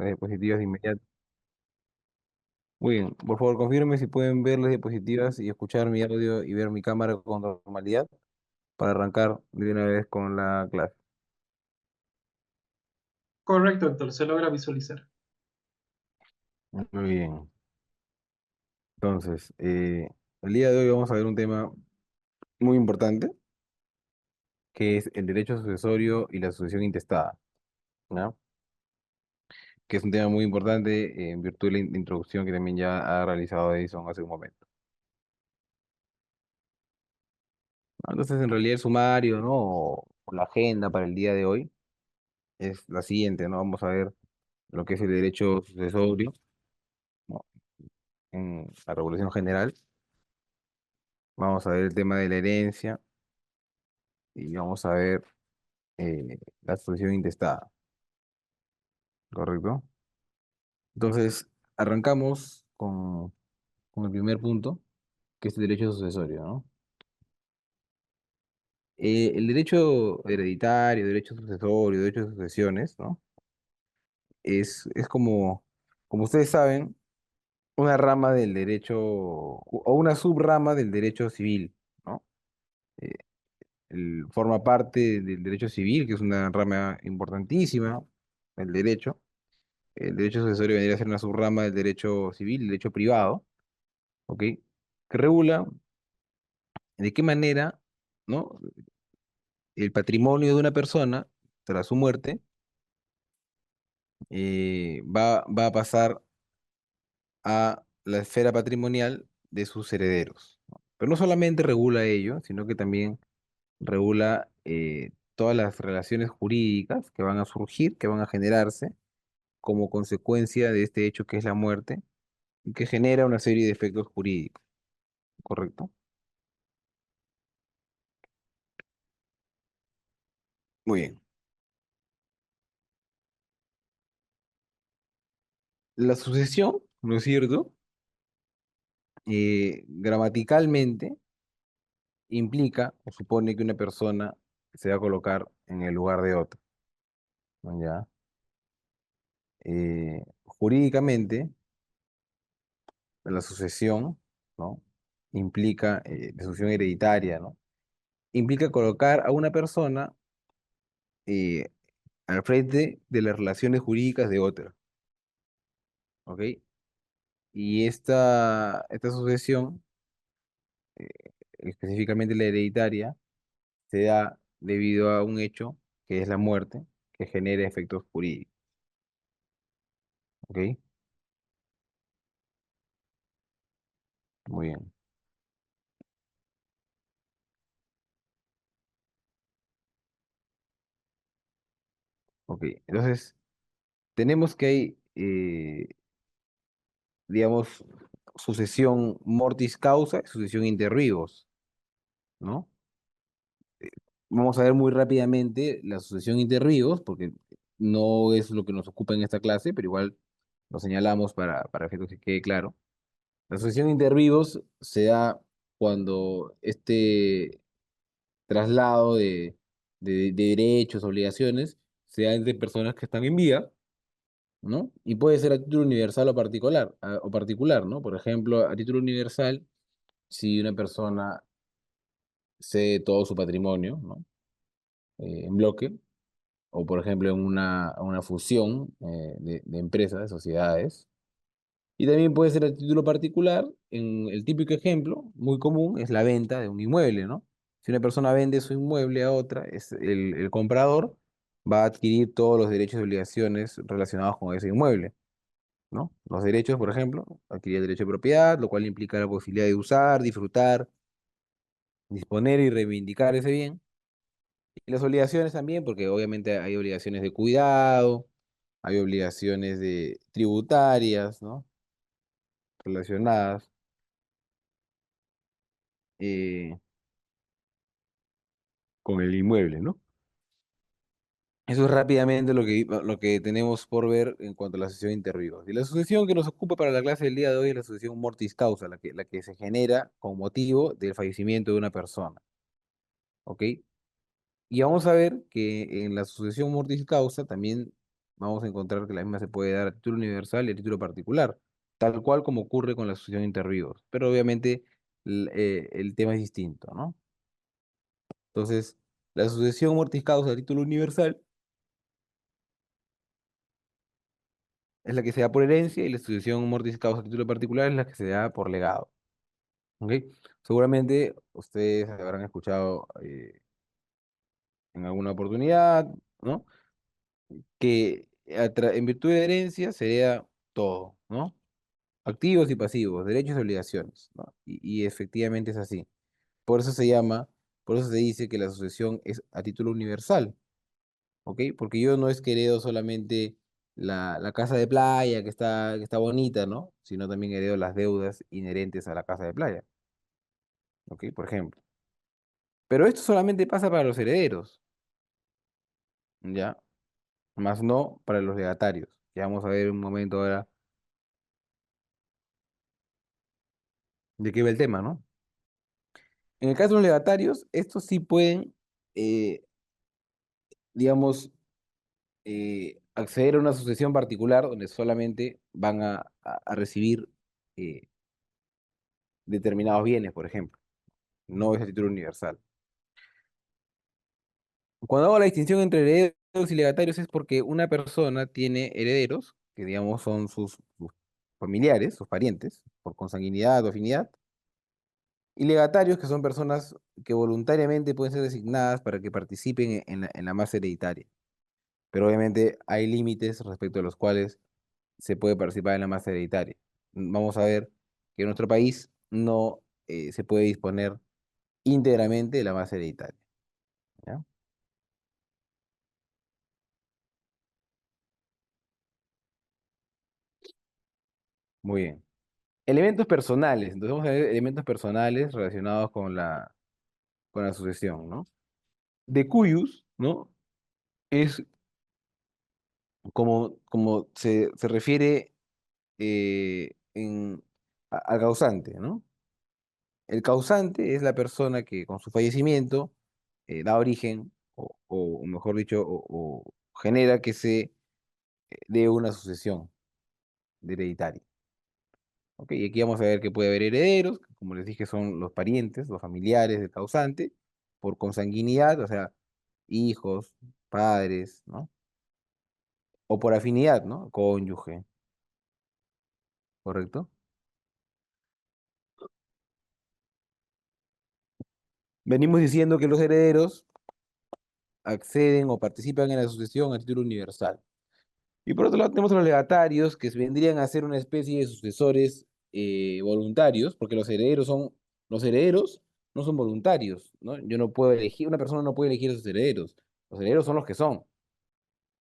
las diapositivas de inmediato. Muy bien, por favor, confirme si pueden ver las diapositivas y escuchar mi audio y ver mi cámara con normalidad para arrancar de una vez con la clase. Correcto, doctor, se logra visualizar. Muy bien. Entonces, el día de hoy vamos a ver un tema muy importante, que es el derecho sucesorio y la sucesión intestada, ¿no? Que es un tema muy importante en virtud de la introducción que también ya ha realizado Edison hace un momento. ¿No? Entonces, en realidad el sumario, ¿no? O la agenda para el día de hoy es la siguiente, ¿no? Vamos a ver lo que es el derecho sucesorio, ¿no? En la Revolución General. Vamos a ver el tema de la herencia y vamos a ver la sucesión intestada, ¿correcto? Entonces, arrancamos con el primer punto, que es el derecho sucesorio, ¿no? El derecho hereditario, derecho sucesorio, derecho de sucesiones, ¿no? Es como ustedes saben, una rama del derecho o una subrama del derecho civil, ¿no? Eh, Forma parte del derecho civil, que es una rama importantísima del derecho. El derecho sucesorio vendría a ser una subrama del derecho civil, el derecho privado, ¿ok? Que regula de qué manera, ¿no? El patrimonio de una persona, tras su muerte, va a pasar a la esfera patrimonial de sus herederos, ¿no? Pero no solamente regula ello, sino que también regula todas las relaciones jurídicas que van a surgir, que van a generarse como consecuencia de este hecho que es la muerte, y que genera una serie de efectos jurídicos, ¿correcto? Muy bien. La sucesión, ¿no es cierto? Gramaticalmente implica o supone que una persona se va a colocar en el lugar de otra, ¿no? ¿Ya? Jurídicamente, la sucesión, ¿no? Implica, la sucesión hereditaria, ¿no? Implica colocar a una persona eh, al frente de las relaciones jurídicas de otra, ¿ok? Y esta sucesión, eh, específicamente la hereditaria, se da debido a un hecho que es la muerte, que genera efectos jurídicos, ¿ok? Muy bien. Ok, entonces tenemos que hay, digamos, sucesión mortis causa y sucesión inter vivos, ¿no? Vamos a ver muy rápidamente la sucesión inter vivos, porque no es lo que nos ocupa en esta clase, pero igual lo señalamos para efectos que quede claro. La sucesión inter vivos se da cuando este traslado de derechos, obligaciones, se da entre personas que están en vida, ¿no? Y puede ser a título universal o particular, ¿no? Por ejemplo, a título universal, si una persona cede todo su patrimonio, ¿no? En bloque, o por ejemplo en una fusión de empresas, de sociedades. Y también puede ser a título particular, en el típico ejemplo, muy común, es la venta de un inmueble, ¿no? Si una persona vende su inmueble a otra, el comprador va a adquirir todos los derechos y obligaciones relacionados con ese inmueble, ¿no? Los derechos, por ejemplo, adquirir el derecho de propiedad, lo cual implica la posibilidad de usar, disfrutar, disponer y reivindicar ese bien. Y las obligaciones también, porque obviamente hay obligaciones de cuidado, hay obligaciones de tributarias, ¿no? Relacionadas. eh, con el inmueble, ¿no? Eso es rápidamente lo que tenemos por ver en cuanto a la sucesión intervivos. Y la sucesión que nos ocupa para la clase del día de hoy es la sucesión mortis causa, la que se genera con motivo del fallecimiento de una persona, ¿ok? Y vamos a ver que en la sucesión mortis causa también vamos a encontrar que la misma se puede dar a título universal y a título particular, tal cual como ocurre con la sucesión intervivos. Pero obviamente el tema es distinto, ¿no? Entonces, la sucesión mortis causa a título universal es la que se da por herencia y la sucesión mortis causa a título particular es la que se da por legado. ¿Ok? Seguramente ustedes habrán escuchado en alguna oportunidad, ¿no? Que en virtud de herencia se hereda todo, ¿no? Activos y pasivos, derechos y obligaciones, ¿no? Y efectivamente es así. Por eso se llama, por eso se dice que la sucesión es a título universal, ¿ok? Porque yo no es que heredo solamente la casa de playa que está bonita, ¿no? Sino también heredo las deudas inherentes a la casa de playa, ¿ok? Por ejemplo. Pero esto solamente pasa para los herederos, ¿ya? Más no para los legatarios. Ya vamos a ver un momento ahora de qué va el tema, ¿no? En el caso de los legatarios, estos sí pueden, eh, digamos, acceder a una sucesión particular donde solamente van a recibir eh, determinados bienes, por ejemplo. No es a título universal. Cuando hago la distinción entre herederos y legatarios es porque una persona tiene herederos, que digamos son sus familiares, sus parientes, por consanguinidad o afinidad, y legatarios, que son personas que voluntariamente pueden ser designadas para que participen en la masa hereditaria. Pero obviamente hay límites respecto a los cuales se puede participar en la masa hereditaria. Vamos a ver que en nuestro país no se puede disponer íntegramente de la masa hereditaria. ¿Ya? Muy bien. Elementos personales. Entonces vamos a ver elementos personales relacionados con la sucesión, ¿no? De cuyus, ¿no? Es como se refiere al causante, ¿no? El causante es la persona que con su fallecimiento da origen, o mejor dicho, o genera que se dé una sucesión de hereditaria. ¿Ok? Y aquí vamos a ver que puede haber herederos, que como les dije, son los parientes, los familiares del causante, por consanguinidad, o sea, hijos, padres, ¿no? O por afinidad, ¿no? Cónyuge, ¿correcto? Venimos diciendo que los herederos acceden o participan en la sucesión a título universal. Y por otro lado tenemos a los legatarios, que vendrían a ser una especie de sucesores voluntarios, porque los herederos no son voluntarios, ¿no? Yo no puedo elegir, una persona no puede elegir a sus herederos. Los herederos son los que son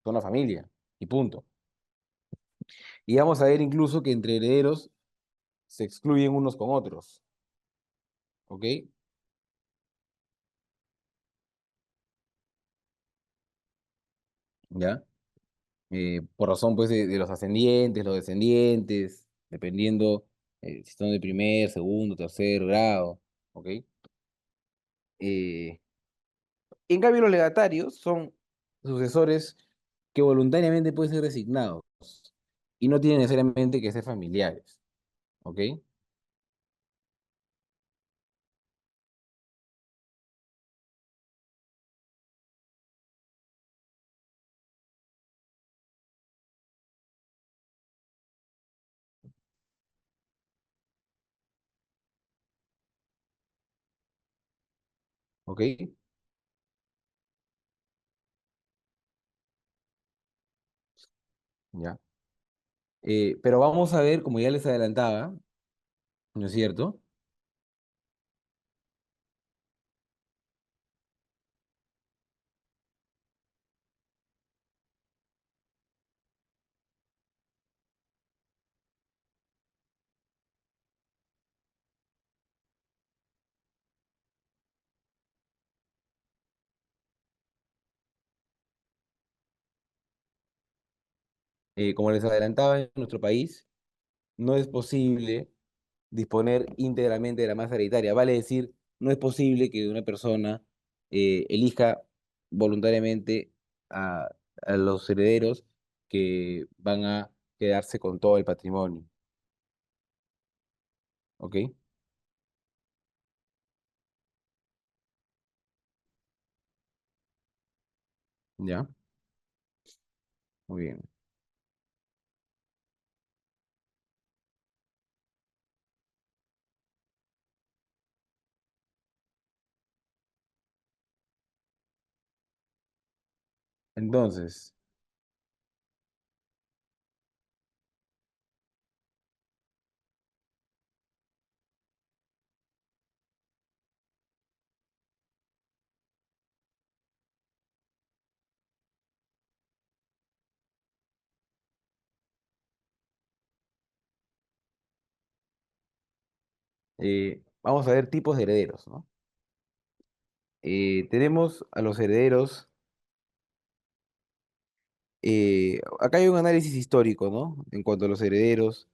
la familia, y punto. Y vamos a ver incluso que entre herederos se excluyen unos con otros, ¿ok? ¿Ya? Por razón, pues, de los ascendientes, los descendientes, dependiendo si son de primer, segundo, tercer grado, ¿ok? Eh, En cambio, los legatarios son sucesores que voluntariamente pueden ser designados y no tienen necesariamente que ser familiares. ¿Ok? ¿Ok? Ya. Pero vamos a ver, como ya les adelantaba, ¿no es cierto? Como les adelantaba, en nuestro país no es posible disponer íntegramente de la masa hereditaria. Vale decir, no es posible que una persona elija voluntariamente a, a los herederos que van a quedarse con todo el patrimonio. ¿Ok? ¿Ya? Muy bien. Entonces, vamos a ver tipos de herederos, ¿no? Tenemos a los herederos, acá hay un análisis histórico, ¿no? En cuanto a los herederos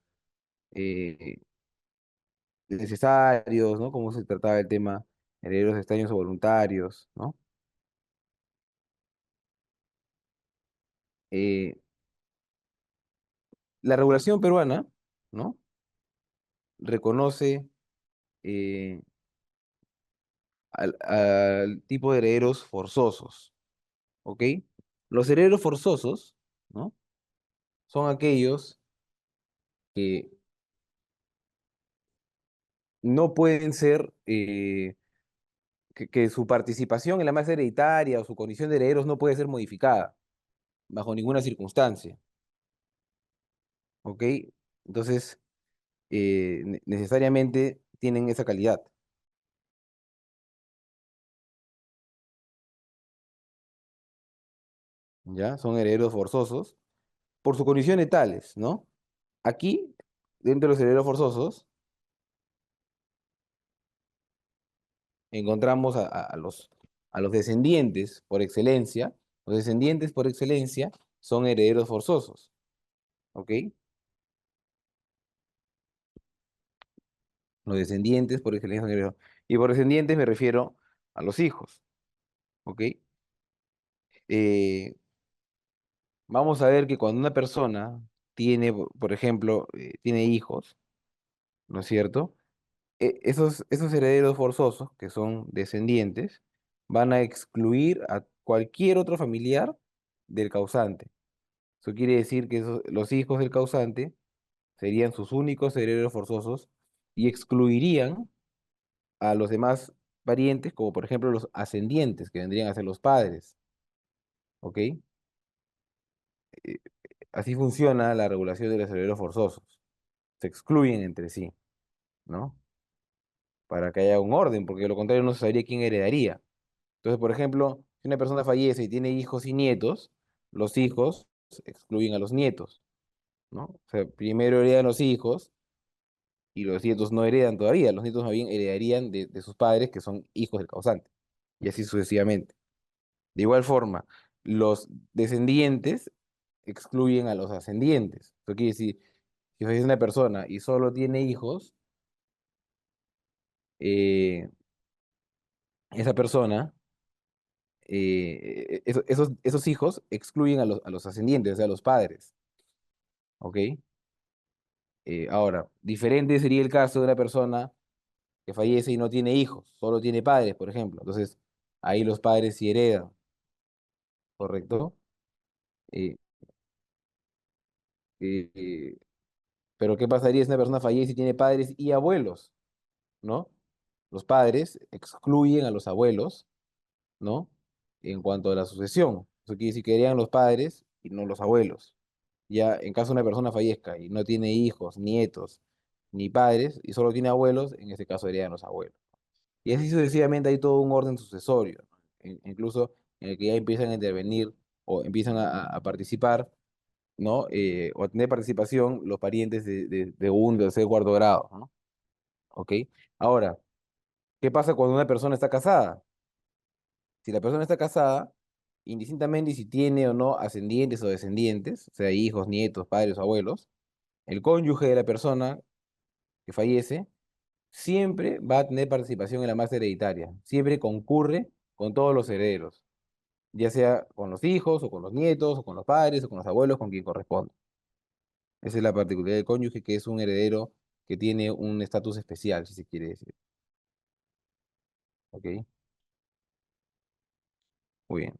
eh, necesarios, ¿no? Cómo se trataba el tema herederos extraños o voluntarios, ¿no? Eh, la regulación peruana, ¿no? Reconoce eh, al tipo de herederos forzosos, ¿ok? Los herederos forzosos, ¿no? Son aquellos que no pueden ser, que su participación en la masa hereditaria o su condición de herederos no puede ser modificada bajo ninguna circunstancia, ¿ok? Entonces, necesariamente tienen esa calidad, ¿ya? Son herederos forzosos por sus condiciones tales, ¿no? Aquí, dentro de los herederos forzosos, encontramos a los descendientes por excelencia. Los descendientes por excelencia son herederos forzosos, ¿ok? Los descendientes por excelencia son herederos. Y por descendientes me refiero a los hijos, ¿ok? Eh, vamos a ver que cuando una persona tiene, por ejemplo, tiene hijos, ¿no es cierto? Esos herederos forzosos, que son descendientes, van a excluir a cualquier otro familiar del causante. Eso quiere decir que los hijos del causante serían sus únicos herederos forzosos y excluirían a los demás parientes, como por ejemplo los ascendientes, que vendrían a ser los padres. ¿Ok? Así funciona la regulación de los herederos forzosos. Se excluyen entre sí, ¿no? Para que haya un orden, porque de lo contrario no se sabría quién heredaría. Entonces, por ejemplo, si una persona fallece y tiene hijos y nietos, los hijos excluyen a los nietos, ¿no? O sea, primero heredan los hijos y los nietos no heredan todavía. Los nietos más bien heredarían de sus padres, que son hijos del causante, y así sucesivamente. De igual forma, los descendientes excluyen a los ascendientes. Eso quiere decir, si fallece una persona y solo tiene hijos, eh, esa persona, esos hijos excluyen a los ascendientes, o sea, a los padres. ¿Ok? Ahora, diferente sería el caso de una persona que fallece y no tiene hijos, solo tiene padres, por ejemplo. Entonces, ahí los padres sí heredan, ¿correcto? Eh, eh, eh, pero ¿qué pasaría si una persona fallece y tiene padres y abuelos? ¿No? Los padres excluyen a los abuelos, ¿no? En cuanto a la sucesión. Eso quiere decir que heredan los padres y no los abuelos. Ya en caso de una persona fallezca y no tiene hijos, nietos, ni padres, y solo tiene abuelos, en ese caso heredan los abuelos. Y así sucesivamente hay todo un orden sucesorio, ¿no? Incluso en el que ya empiezan a intervenir o empiezan a participar, ¿no? O a tener participación los parientes de un tercer cuarto grado, ¿no? ¿Ok? Ahora, ¿qué pasa cuando una persona está casada? Si la persona está casada, indistintamente si tiene o no ascendientes o descendientes, o sea, hijos, nietos, padres o abuelos, el cónyuge de la persona que fallece siempre va a tener participación en la masa hereditaria, siempre concurre con todos los herederos. ya sea con los hijos, o con los nietos, o con los padres, o con los abuelos, con quien corresponda. Esa es la particularidad del cónyuge, que es un heredero que tiene un estatus especial, si se quiere decir. ¿Ok? Muy bien.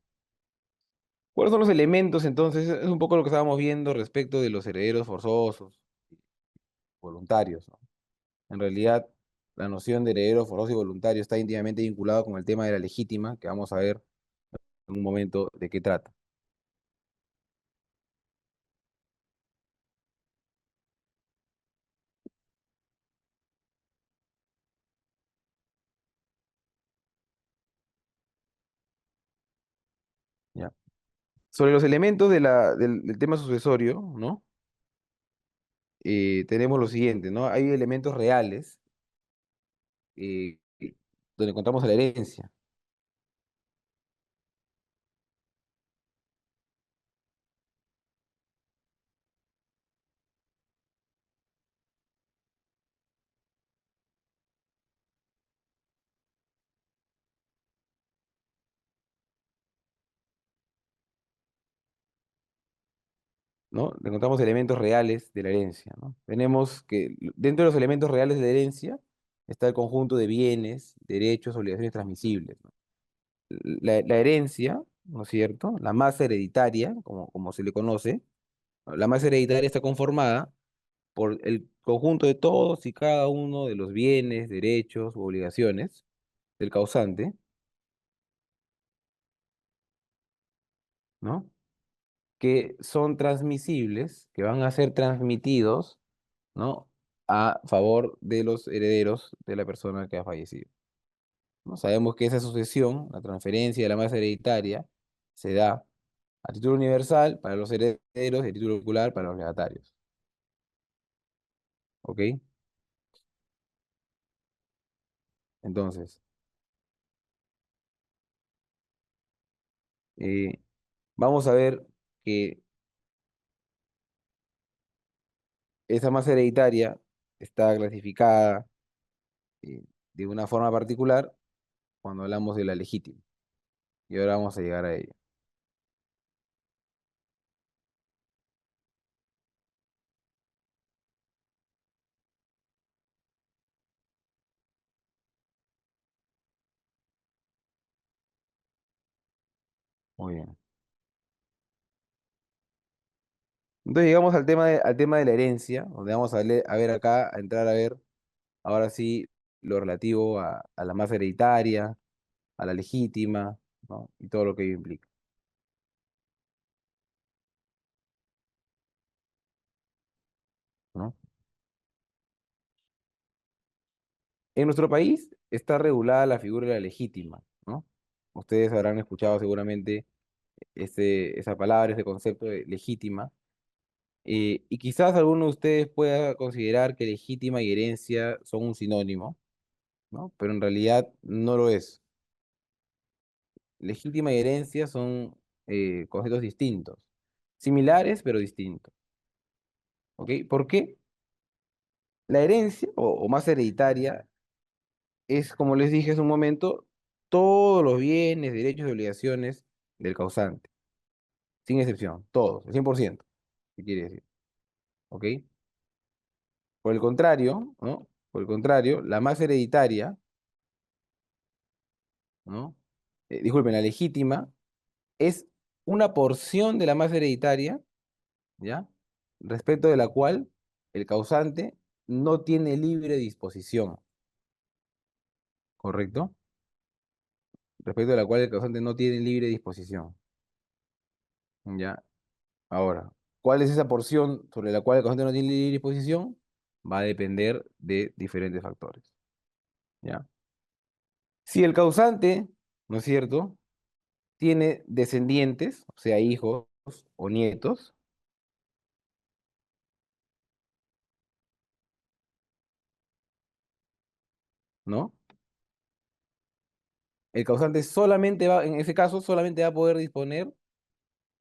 ¿Cuáles son los elementos entonces? Es un poco lo que estábamos viendo respecto de los herederos forzosos, voluntarios, ¿no? En realidad, la noción de heredero forzoso y voluntario está íntimamente vinculado con el tema de la legítima, que vamos a ver en un momento de qué trata. ¿Ya? Sobre los elementos del tema sucesorio, ¿no? Tenemos lo siguiente, ¿no? Hay elementos reales eh, donde encontramos la herencia, ¿no? Encontramos elementos reales de la herencia, ¿no? Tenemos que dentro de los elementos reales de la herencia está el conjunto de bienes, derechos, obligaciones transmisibles, ¿no? La herencia, ¿no es cierto? La masa hereditaria, como se le conoce, ¿no? La masa hereditaria está conformada por el conjunto de todos y cada uno de los bienes, derechos u obligaciones del causante, ¿no? Que son transmisibles, que van a ser transmitidos, ¿no? A favor de los herederos de la persona que ha fallecido, ¿no? Sabemos que esa sucesión, la transferencia de la masa hereditaria, se da a título universal para los herederos y a título particular para los legatarios. ¿Ok? Entonces, eh, vamos a ver que esa masa hereditaria está clasificada eh, de una forma particular cuando hablamos de la legítima. Y ahora vamos a llegar a ello. Muy bien. Entonces llegamos al tema de la herencia, donde vamos a ver acá, a entrar a ver ahora sí lo relativo a la masa hereditaria, a la legítima, ¿no? Y todo lo que ello implica, ¿no? En nuestro país está regulada la figura de la legítima, ¿no? Ustedes habrán escuchado seguramente esa palabra, ese concepto de legítima, y quizás alguno de ustedes pueda considerar que legítima y herencia son un sinónimo, ¿no? Pero en realidad no lo es. Legítima y herencia son conceptos distintos, similares pero distintos, ¿ok? ¿Por qué? La herencia o más hereditaria es, como les dije hace un momento, todos los bienes, derechos y obligaciones del causante, sin excepción, todos, el 100%, ¿qué quiere decir? ¿Ok? Por el contrario, ¿no? Por el contrario, la más hereditaria, ¿no? Disculpen, la legítima es una porción de la más hereditaria, ¿ya? Respecto de la cual el causante no tiene libre disposición, ¿correcto? Respecto de la cual el causante no tiene libre disposición, ¿ya? Ahora, ¿cuál es esa porción sobre la cual el causante no tiene libre disposición? Va a depender de diferentes factores, ¿ya? Si el causante, ¿no es cierto?, tiene descendientes, o sea, hijos o nietos, ¿no? El causante solamente va, en ese caso, solamente va a poder disponer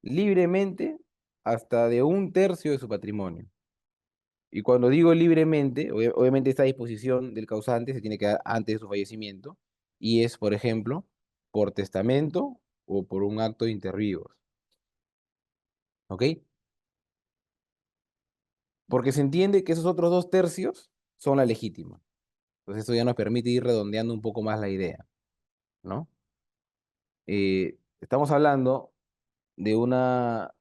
libremente hasta de un tercio de su patrimonio. Y cuando digo libremente, obviamente esta disposición del causante se tiene que dar antes de su fallecimiento y es, por ejemplo, por testamento o por un acto de inter vivos. ¿Ok? Porque se entiende que esos otros dos tercios son la legítima. Entonces eso ya nos permite ir redondeando un poco más la idea, ¿no? Estamos hablando de una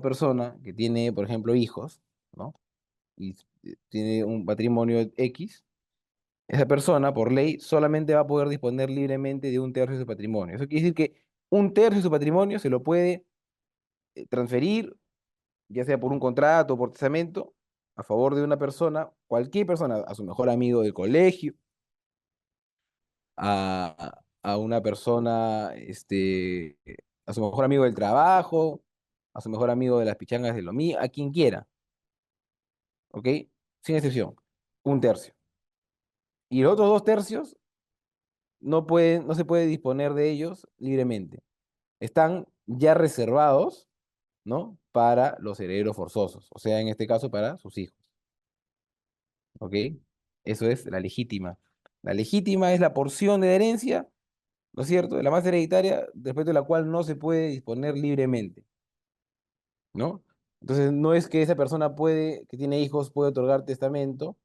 persona que tiene, por ejemplo, hijos, ¿no? Y tiene un patrimonio X. Esa persona, por ley, solamente va a poder disponer libremente de un tercio de su patrimonio. Eso quiere decir que un tercio de su patrimonio se lo puede transferir, ya sea por un contrato o por testamento, a favor de una persona, cualquier persona, a su mejor amigo del colegio, a una persona, a su mejor amigo del trabajo, a su mejor amigo de las pichangas de lo mío, a quien quiera, ¿ok? Sin excepción, un tercio. Y los otros dos tercios no se puede disponer de ellos libremente. Están ya reservados, ¿no? Para los herederos forzosos, o sea, en este caso para sus hijos, ¿ok? Eso es la legítima. La legítima es la porción de herencia, ¿no es cierto?, de la más hereditaria, respecto de la cual no se puede disponer libremente, ¿no? Entonces, no es que esa persona que tiene hijos, puede otorgar testamento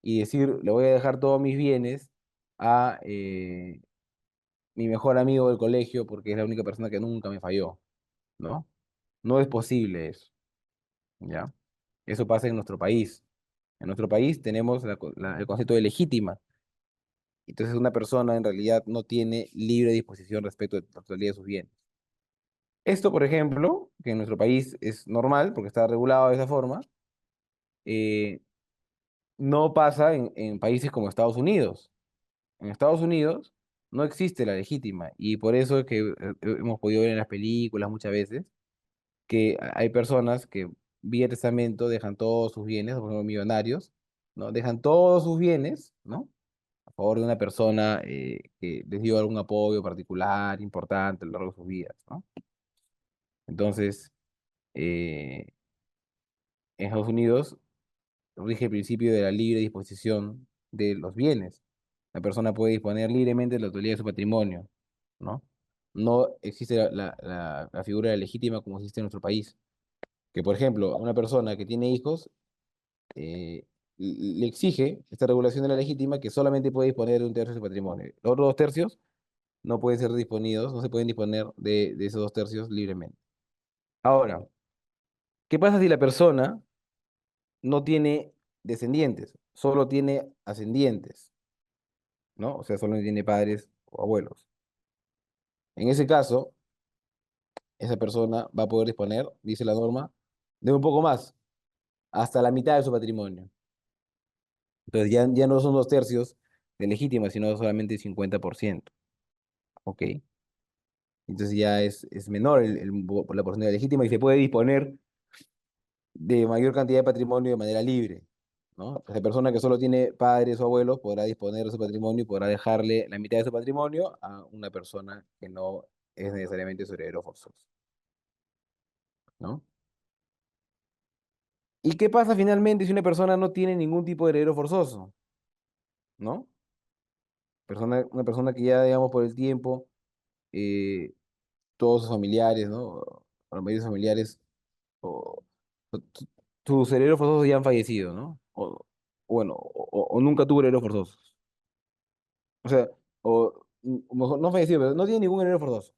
y decir, le voy a dejar todos mis bienes a mi mejor amigo del colegio porque es la única persona que nunca me falló, ¿no? No es posible eso, ¿ya? Eso pasa en nuestro país. En nuestro país tenemos el concepto de legítima. Entonces, una persona en realidad no tiene libre disposición respecto de la totalidad de sus bienes. Esto, por ejemplo, que en nuestro país es normal porque está regulado de esa forma, eh, no pasa en países como Estados Unidos. En Estados Unidos no existe la legítima y por eso es que hemos podido ver en las películas muchas veces que hay personas que vía testamento dejan todos sus bienes, por ejemplo, millonarios, ¿no? Dejan todos sus bienes, ¿no? A favor de una persona que les dio algún apoyo particular, importante a lo largo de sus vidas, ¿no? Entonces, eh, en Estados Unidos rige el principio de la libre disposición de los bienes. La persona puede disponer libremente de la totalidad de su patrimonio, ¿no? No existe la figura legítima como existe en nuestro país. Que, por ejemplo, a una persona que tiene hijos eh, le exige esta regulación de la legítima que solamente puede disponer de un tercio de su patrimonio. Los otros dos tercios no pueden ser disponidos, no se pueden disponer de esos dos tercios libremente. Ahora, ¿qué pasa si la persona no tiene descendientes, solo tiene ascendientes, ¿no? O sea, solo tiene padres o abuelos. En ese caso, esa persona va a poder disponer, dice la norma, de un poco más, hasta la mitad de su patrimonio. Entonces ya no son dos tercios de legítima, sino solamente 50%. ¿Ok? Entonces ya es menor la porción de legítima y se puede disponer de mayor cantidad de patrimonio de manera libre, ¿no? La persona que solo tiene padres o abuelos podrá disponer de su patrimonio y podrá dejarle la mitad de su patrimonio a una persona que no es necesariamente su heredero forzoso, ¿no? ¿Y qué pasa finalmente si una persona no tiene ningún tipo de heredero forzoso? ¿No? Una persona que ya, digamos, por el tiempo, eh, todos sus familiares, ¿no? O la mayoría de sus familiares, o, o sus herederos forzosos ya han fallecido, ¿no? O bueno, o nunca tuvo herederos forzosos. O sea, o mejor, no fallecido, pero no tiene ningún heredero forzoso.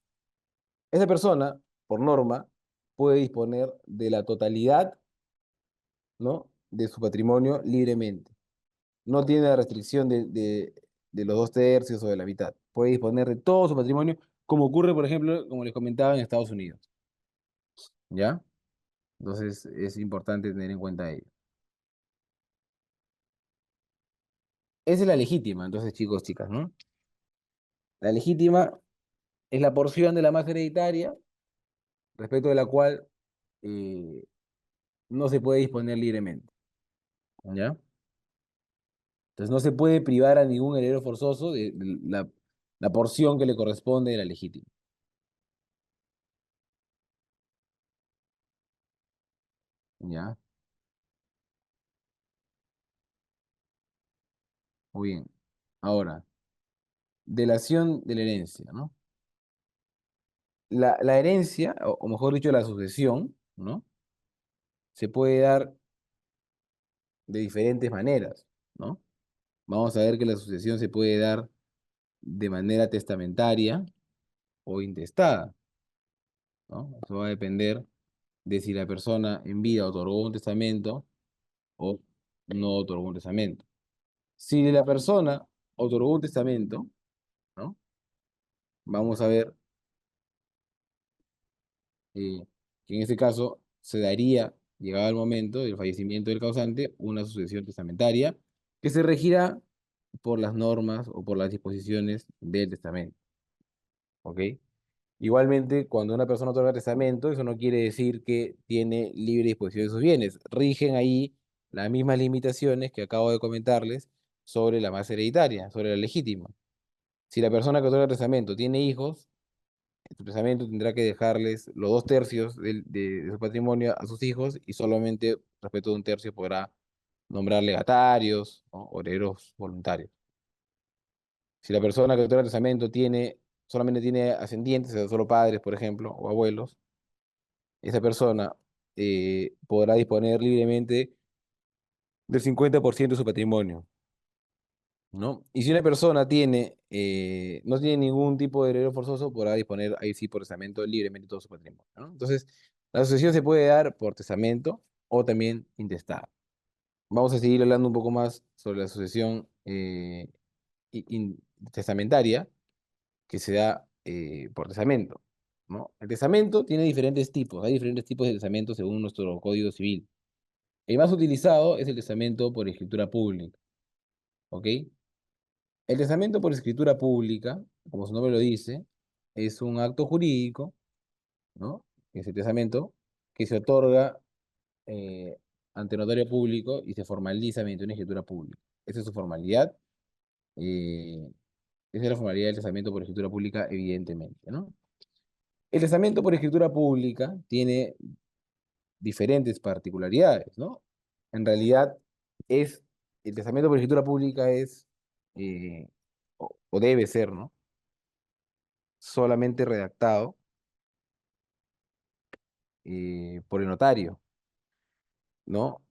Esa persona, por norma, puede disponer de la totalidad, ¿no? De su patrimonio libremente. No tiene la restricción de los dos tercios o de la mitad. Puede disponer de todo su patrimonio, como ocurre, por ejemplo, como les comentaba, en Estados Unidos. ¿Ya? Entonces es importante tener en cuenta ello. Esa es la legítima, entonces, chicos, chicas, ¿no? La legítima es la porción de la masa hereditaria respecto de la cual eh, no se puede disponer libremente. ¿Ya? Entonces no se puede privar a ningún heredero forzoso de la porción que le corresponde de la legítima. ¿Ya? Muy bien. Ahora, delación de la herencia, ¿no? La herencia, o mejor dicho, la sucesión, ¿no? Se puede dar de diferentes maneras, ¿no? Vamos a ver que la sucesión se puede dar de manera testamentaria o intestada, ¿no? Eso va a depender de si la persona en vida otorgó un testamento o no otorgó un testamento. Si la persona otorgó un testamento, ¿no? Vamos a ver que en ese caso se daría, llegado el momento del fallecimiento del causante, una sucesión testamentaria que se regirá por las normas o por las disposiciones del testamento, ¿ok? Igualmente, cuando una persona otorga testamento, eso no quiere decir que tiene libre disposición de sus bienes. Rigen ahí las mismas limitaciones que acabo de comentarles sobre la masa hereditaria, sobre la legítima. Si la persona que otorga testamento tiene hijos, el testamento tendrá que dejarles los 2 tercios de su patrimonio a sus hijos y solamente respecto de un tercio podrá nombrar legatarios, ¿no? O herederos voluntarios. Si la persona que otorga testamento solamente tiene ascendientes, o sea, solo padres, por ejemplo, o abuelos, esa persona podrá disponer libremente del 50% de su patrimonio, ¿no? Y si una persona no tiene ningún tipo de heredero forzoso, podrá disponer ahí sí por testamento libremente de todo su patrimonio, ¿no? Entonces, la sucesión se puede dar por testamento o también intestada. Vamos a seguir hablando un poco más sobre la sucesión testamentaria que se da por testamento, ¿no? El testamento tiene diferentes tipos, hay diferentes tipos de testamento según nuestro Código Civil. El más utilizado es el testamento por escritura pública, ¿ok? El testamento por escritura pública, como su nombre lo dice, es un acto jurídico, ¿no? Es el testamento que se otorga eh, ante notario público y se formaliza mediante una escritura pública. Esa es su formalidad. eh, Esa es la formalidad del testamento por escritura pública, evidentemente, ¿no? El testamento por escritura pública tiene diferentes particularidades, ¿no? En realidad, es, el testamento por escritura pública es, o debe ser, ¿no? Solamente redactado por el notario, ¿no?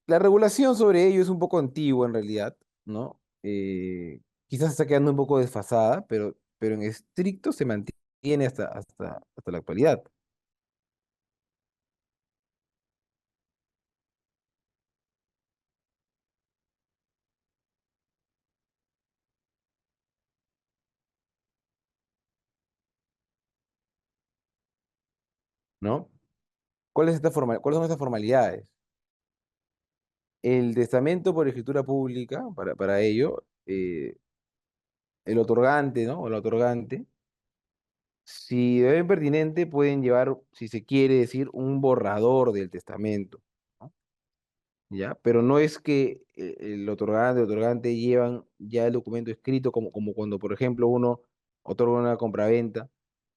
La regulación sobre ello es un poco antigua en realidad, ¿no? Quizás está quedando un poco desfasada, pero en estricto se mantiene hasta la actualidad, ¿no? ¿Cuáles son estas formalidades? El testamento por escritura pública, para ello, el otorgante, ¿no? O la otorgante, si de ven pertinente, pueden llevar, si se quiere decir, un borrador del testamento, ¿no? ¿Ya? Pero no es que el otorgante llevan ya el documento escrito, como cuando, por ejemplo, uno otorga una compraventa,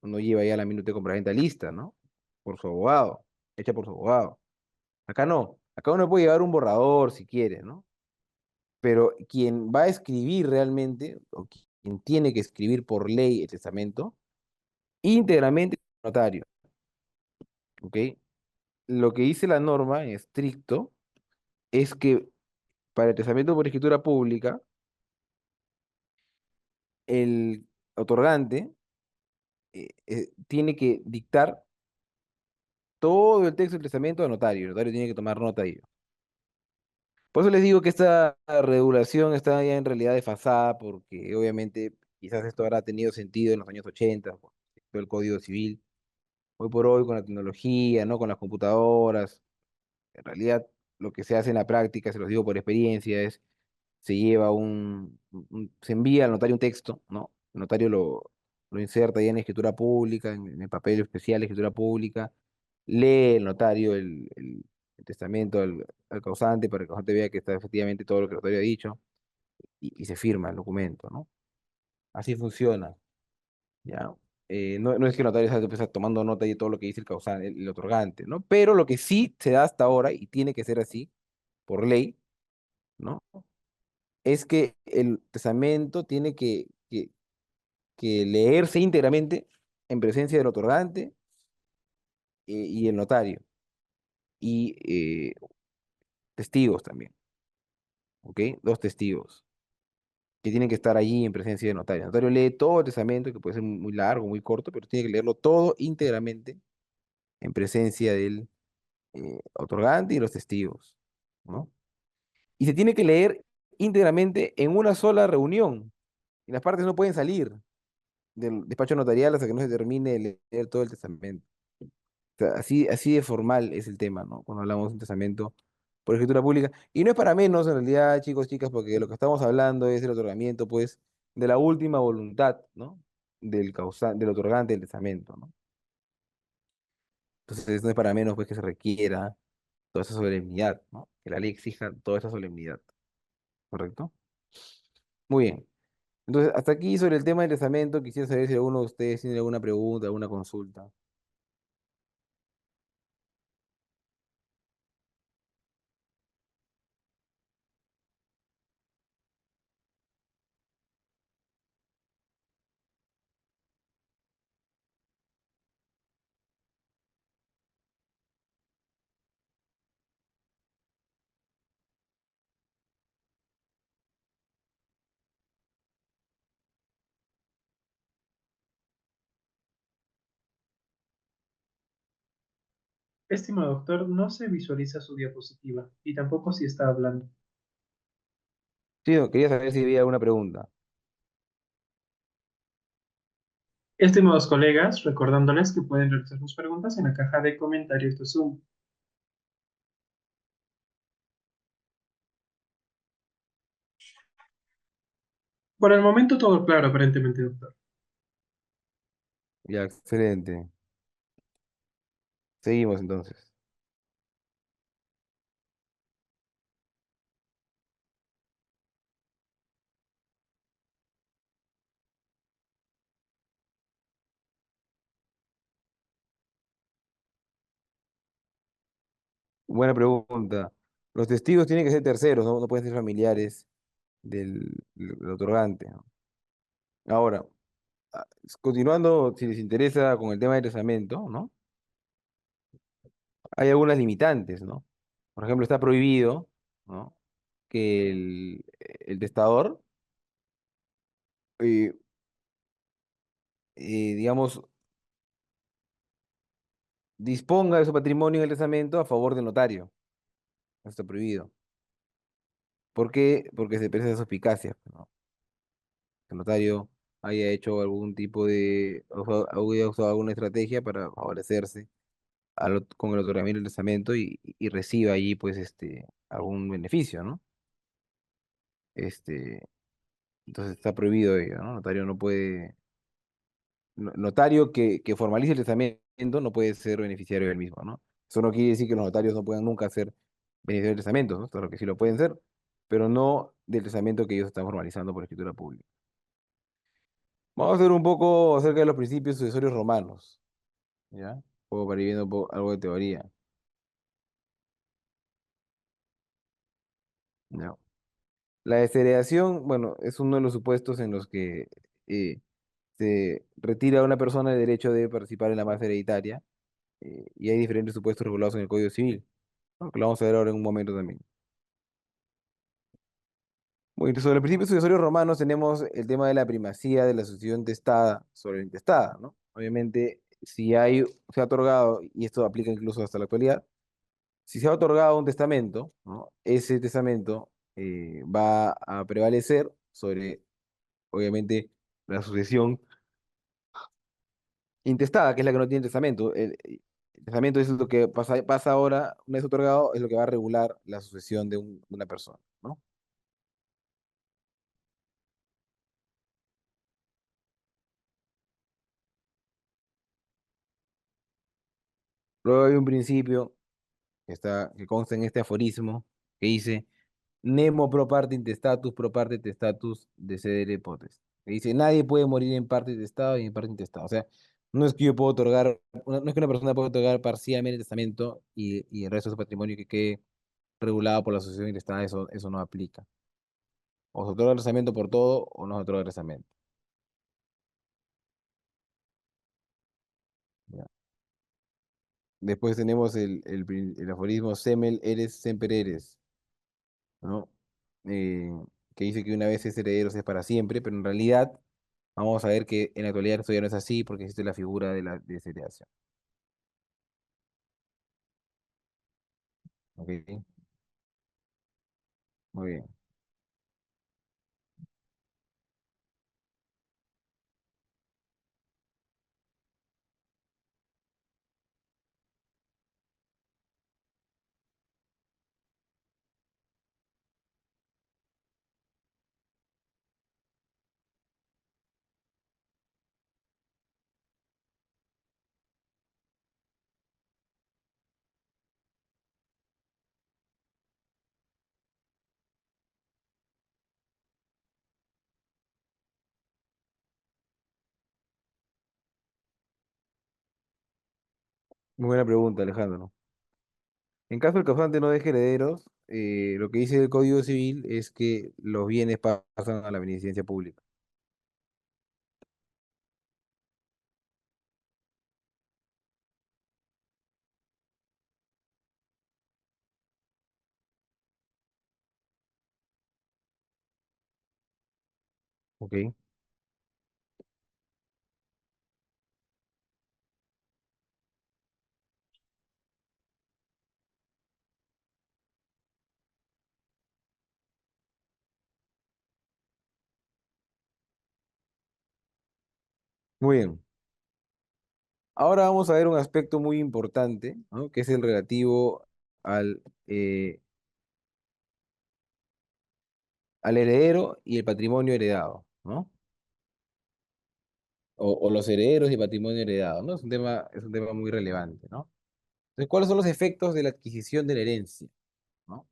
uno lleva ya la minuta de compraventa lista, ¿no? Por su abogado, hecha por su abogado. Acá no, acá uno puede llevar un borrador si quiere, ¿no? Pero quien va a escribir realmente, o quien tiene que escribir por ley el testamento, íntegramente es el notario, ¿ok? Lo que dice la norma en estricto es que para el testamento por escritura pública, el otorgante tiene que dictar todo el texto del testamento al notario. El notario tiene que tomar nota de ello. Por eso les digo que esta regulación está ya en realidad desfasada, porque obviamente quizás esto habrá tenido sentido en los años 80, por todo el Código Civil. Hoy por hoy, con la tecnología, ¿no? Con las computadoras, en realidad lo que se hace en la práctica, se los digo por experiencia, es se lleva se envía al notario un texto, ¿no? El notario lo inserta ya en escritura pública, en el papel especial de escritura pública, lee el notario el testamento al causante para que el causante vea que está efectivamente todo lo que el notario ha dicho y se firma el documento, ¿no? Así funciona, ¿ya? No es que el notario está tomando nota de todo lo que dice el causante, el otorgante, ¿no? Pero lo que sí se da hasta ahora, y tiene que ser así, por ley, ¿no? Es que el testamento tiene que leerse íntegramente en presencia del otorgante y el notario, y testigos también, ¿ok? Dos testigos que tienen que estar allí en presencia del notario. El notario lee todo el testamento, que puede ser muy largo, muy corto, pero tiene que leerlo todo íntegramente en presencia del otorgante y los testigos, ¿no? Y se tiene que leer íntegramente en una sola reunión. Y las partes no pueden salir del despacho notarial hasta que no se termine de leer todo el testamento. O sea, así de formal es el tema, ¿no? Cuando hablamos de un testamento por escritura pública. Y no es para menos, en realidad, chicos, chicas, porque lo que estamos hablando es el otorgamiento, pues, de la última voluntad, ¿no? Del otorgante del testamento, ¿no? Entonces, no es para menos, pues, que se requiera toda esa solemnidad, ¿no? Que la ley exija toda esa solemnidad, ¿correcto? Muy bien. Entonces, hasta aquí sobre el tema del testamento, quisiera saber si alguno de ustedes tiene alguna pregunta, alguna consulta. Estimado doctor, no se visualiza su diapositiva y tampoco si está hablando. Sí, no, quería saber si había alguna pregunta. Estimados colegas, recordándoles que pueden realizar sus preguntas en la caja de comentarios de Zoom. Por el momento todo claro, aparentemente, doctor. Ya, excelente. Seguimos entonces. Buena pregunta. Los testigos tienen que ser terceros, no, no pueden ser familiares del otorgante, ¿no? Ahora, continuando, si les interesa con el tema del testamento, ¿no? Hay algunas limitantes, ¿no? Por ejemplo, está prohibido, ¿no? Que el testador, eh, digamos, disponga de su patrimonio en el testamento a favor del notario. Eso está prohibido. ¿Por qué? Porque se presenta suspicacia, ¿no? Que el notario haya hecho algún tipo haya usado alguna estrategia para favorecerse con el otorgamiento del testamento y reciba allí, pues, algún beneficio, ¿no? Este, entonces está prohibido ello, ¿no? Notario no puede, notario que formalice el testamento no puede ser beneficiario del mismo, ¿no? Eso no quiere decir que los notarios no puedan nunca ser beneficiarios del testamento, ¿no? Claro que sí lo pueden ser, pero no del testamento que ellos están formalizando por escritura pública. Vamos a ver un poco acerca de los principios sucesorios romanos, ¿ya? Un poco para ir viendo algo de teoría, ¿ya? La desheredación, bueno, es uno de los supuestos en los que eh, se retira a una persona el derecho de participar en la masa hereditaria, y hay diferentes supuestos regulados en el Código Civil, ¿no? Que lo vamos a ver ahora en un momento también. Bueno, sobre los principios sucesorios romanos tenemos el tema de la primacía de la sucesión testada sobre la intestada, ¿no? Obviamente, si se ha otorgado, y esto aplica incluso hasta la actualidad, si se ha otorgado un testamento, ¿no? Ese testamento va a prevalecer sobre, obviamente, la sucesión intestada, que es la que no tiene testamento. El testamento es lo que pasa ahora, una vez otorgado, es lo que va a regular la sucesión de una persona, ¿no? Luego hay un principio que consta en este aforismo que dice Nemo pro parte intestatus, pro parte testatus decedere potes. Que dice, nadie puede morir en parte testado y en parte intestado. O sea, no es que yo puedo otorgar, no es que una persona pueda otorgar parcialmente el testamento y el resto de su patrimonio que quede regulado por la sucesión intestada, eso no aplica. O se otorga el testamento por todo o no se otorga el testamento. Después tenemos el aforismo semel eres semper eres, ¿no? Eh, que dice que una vez es heredero es para siempre, pero en realidad vamos a ver que en la actualidad esto ya no es así porque existe la figura de la desheredación. ¿Ok? Muy bien. Muy buena pregunta, Alejandro. En caso el causante no deje herederos, lo que dice el Código Civil es que los bienes pasan a la beneficencia pública. ¿Ok? Muy bien. Ahora vamos a ver un aspecto muy importante, ¿no? Que es el relativo al, eh, al heredero y el patrimonio heredado, ¿no? O los herederos y patrimonio heredado, ¿no? Es un tema muy relevante, ¿no? Entonces, ¿cuáles son los efectos de la adquisición de la herencia? ¿No?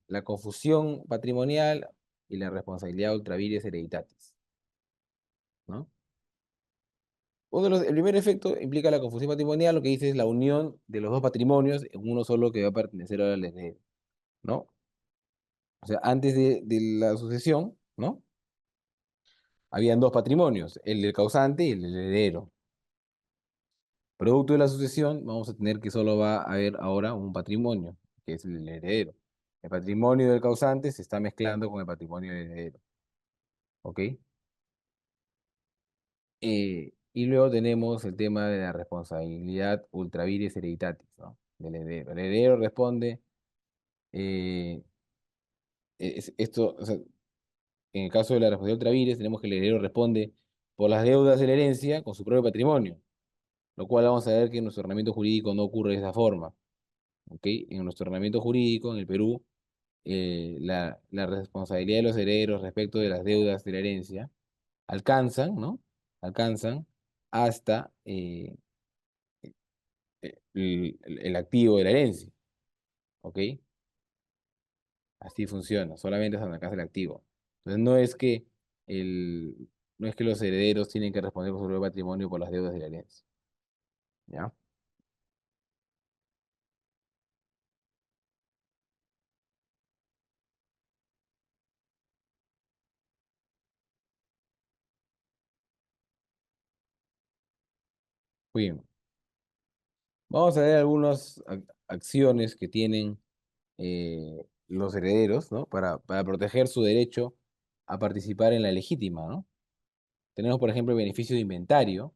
La confusión patrimonial y la responsabilidad ultra vires hereditatis, ¿no? El primer efecto implica la confusión patrimonial, lo que dice es la unión de los dos patrimonios en uno solo que va a pertenecer al heredero, ¿no? O sea, antes de la sucesión, ¿no? Habían dos patrimonios, el del causante y el del heredero. Producto de la sucesión, vamos a tener que solo va a haber ahora un patrimonio, que es el heredero. El patrimonio del causante se está mezclando con el patrimonio del heredero, ¿ok? Y luego tenemos el tema de la responsabilidad ultra vires hereditatis, ¿no? Del heredero. El heredero responde, eh, esto, o sea, en el caso de la responsabilidad ultra vires, tenemos que el heredero responde por las deudas de la herencia con su propio patrimonio, lo cual vamos a ver que en nuestro ordenamiento jurídico no ocurre de esa forma, ¿ok? En nuestro ordenamiento jurídico, en el Perú, la responsabilidad de los herederos respecto de las deudas de la herencia alcanzan, ¿no? Alcanzan hasta el activo de la herencia, ¿ok? Así funciona, solamente hasta donde alcanza el activo. Entonces el, no es que los herederos tienen que responder por su propio patrimonio por las deudas de la herencia, ¿ya? Muy bien. Vamos a ver algunas acciones que tienen los herederos, ¿no? Para proteger su derecho a participar en la legítima, ¿no? Tenemos, por ejemplo, el beneficio de inventario,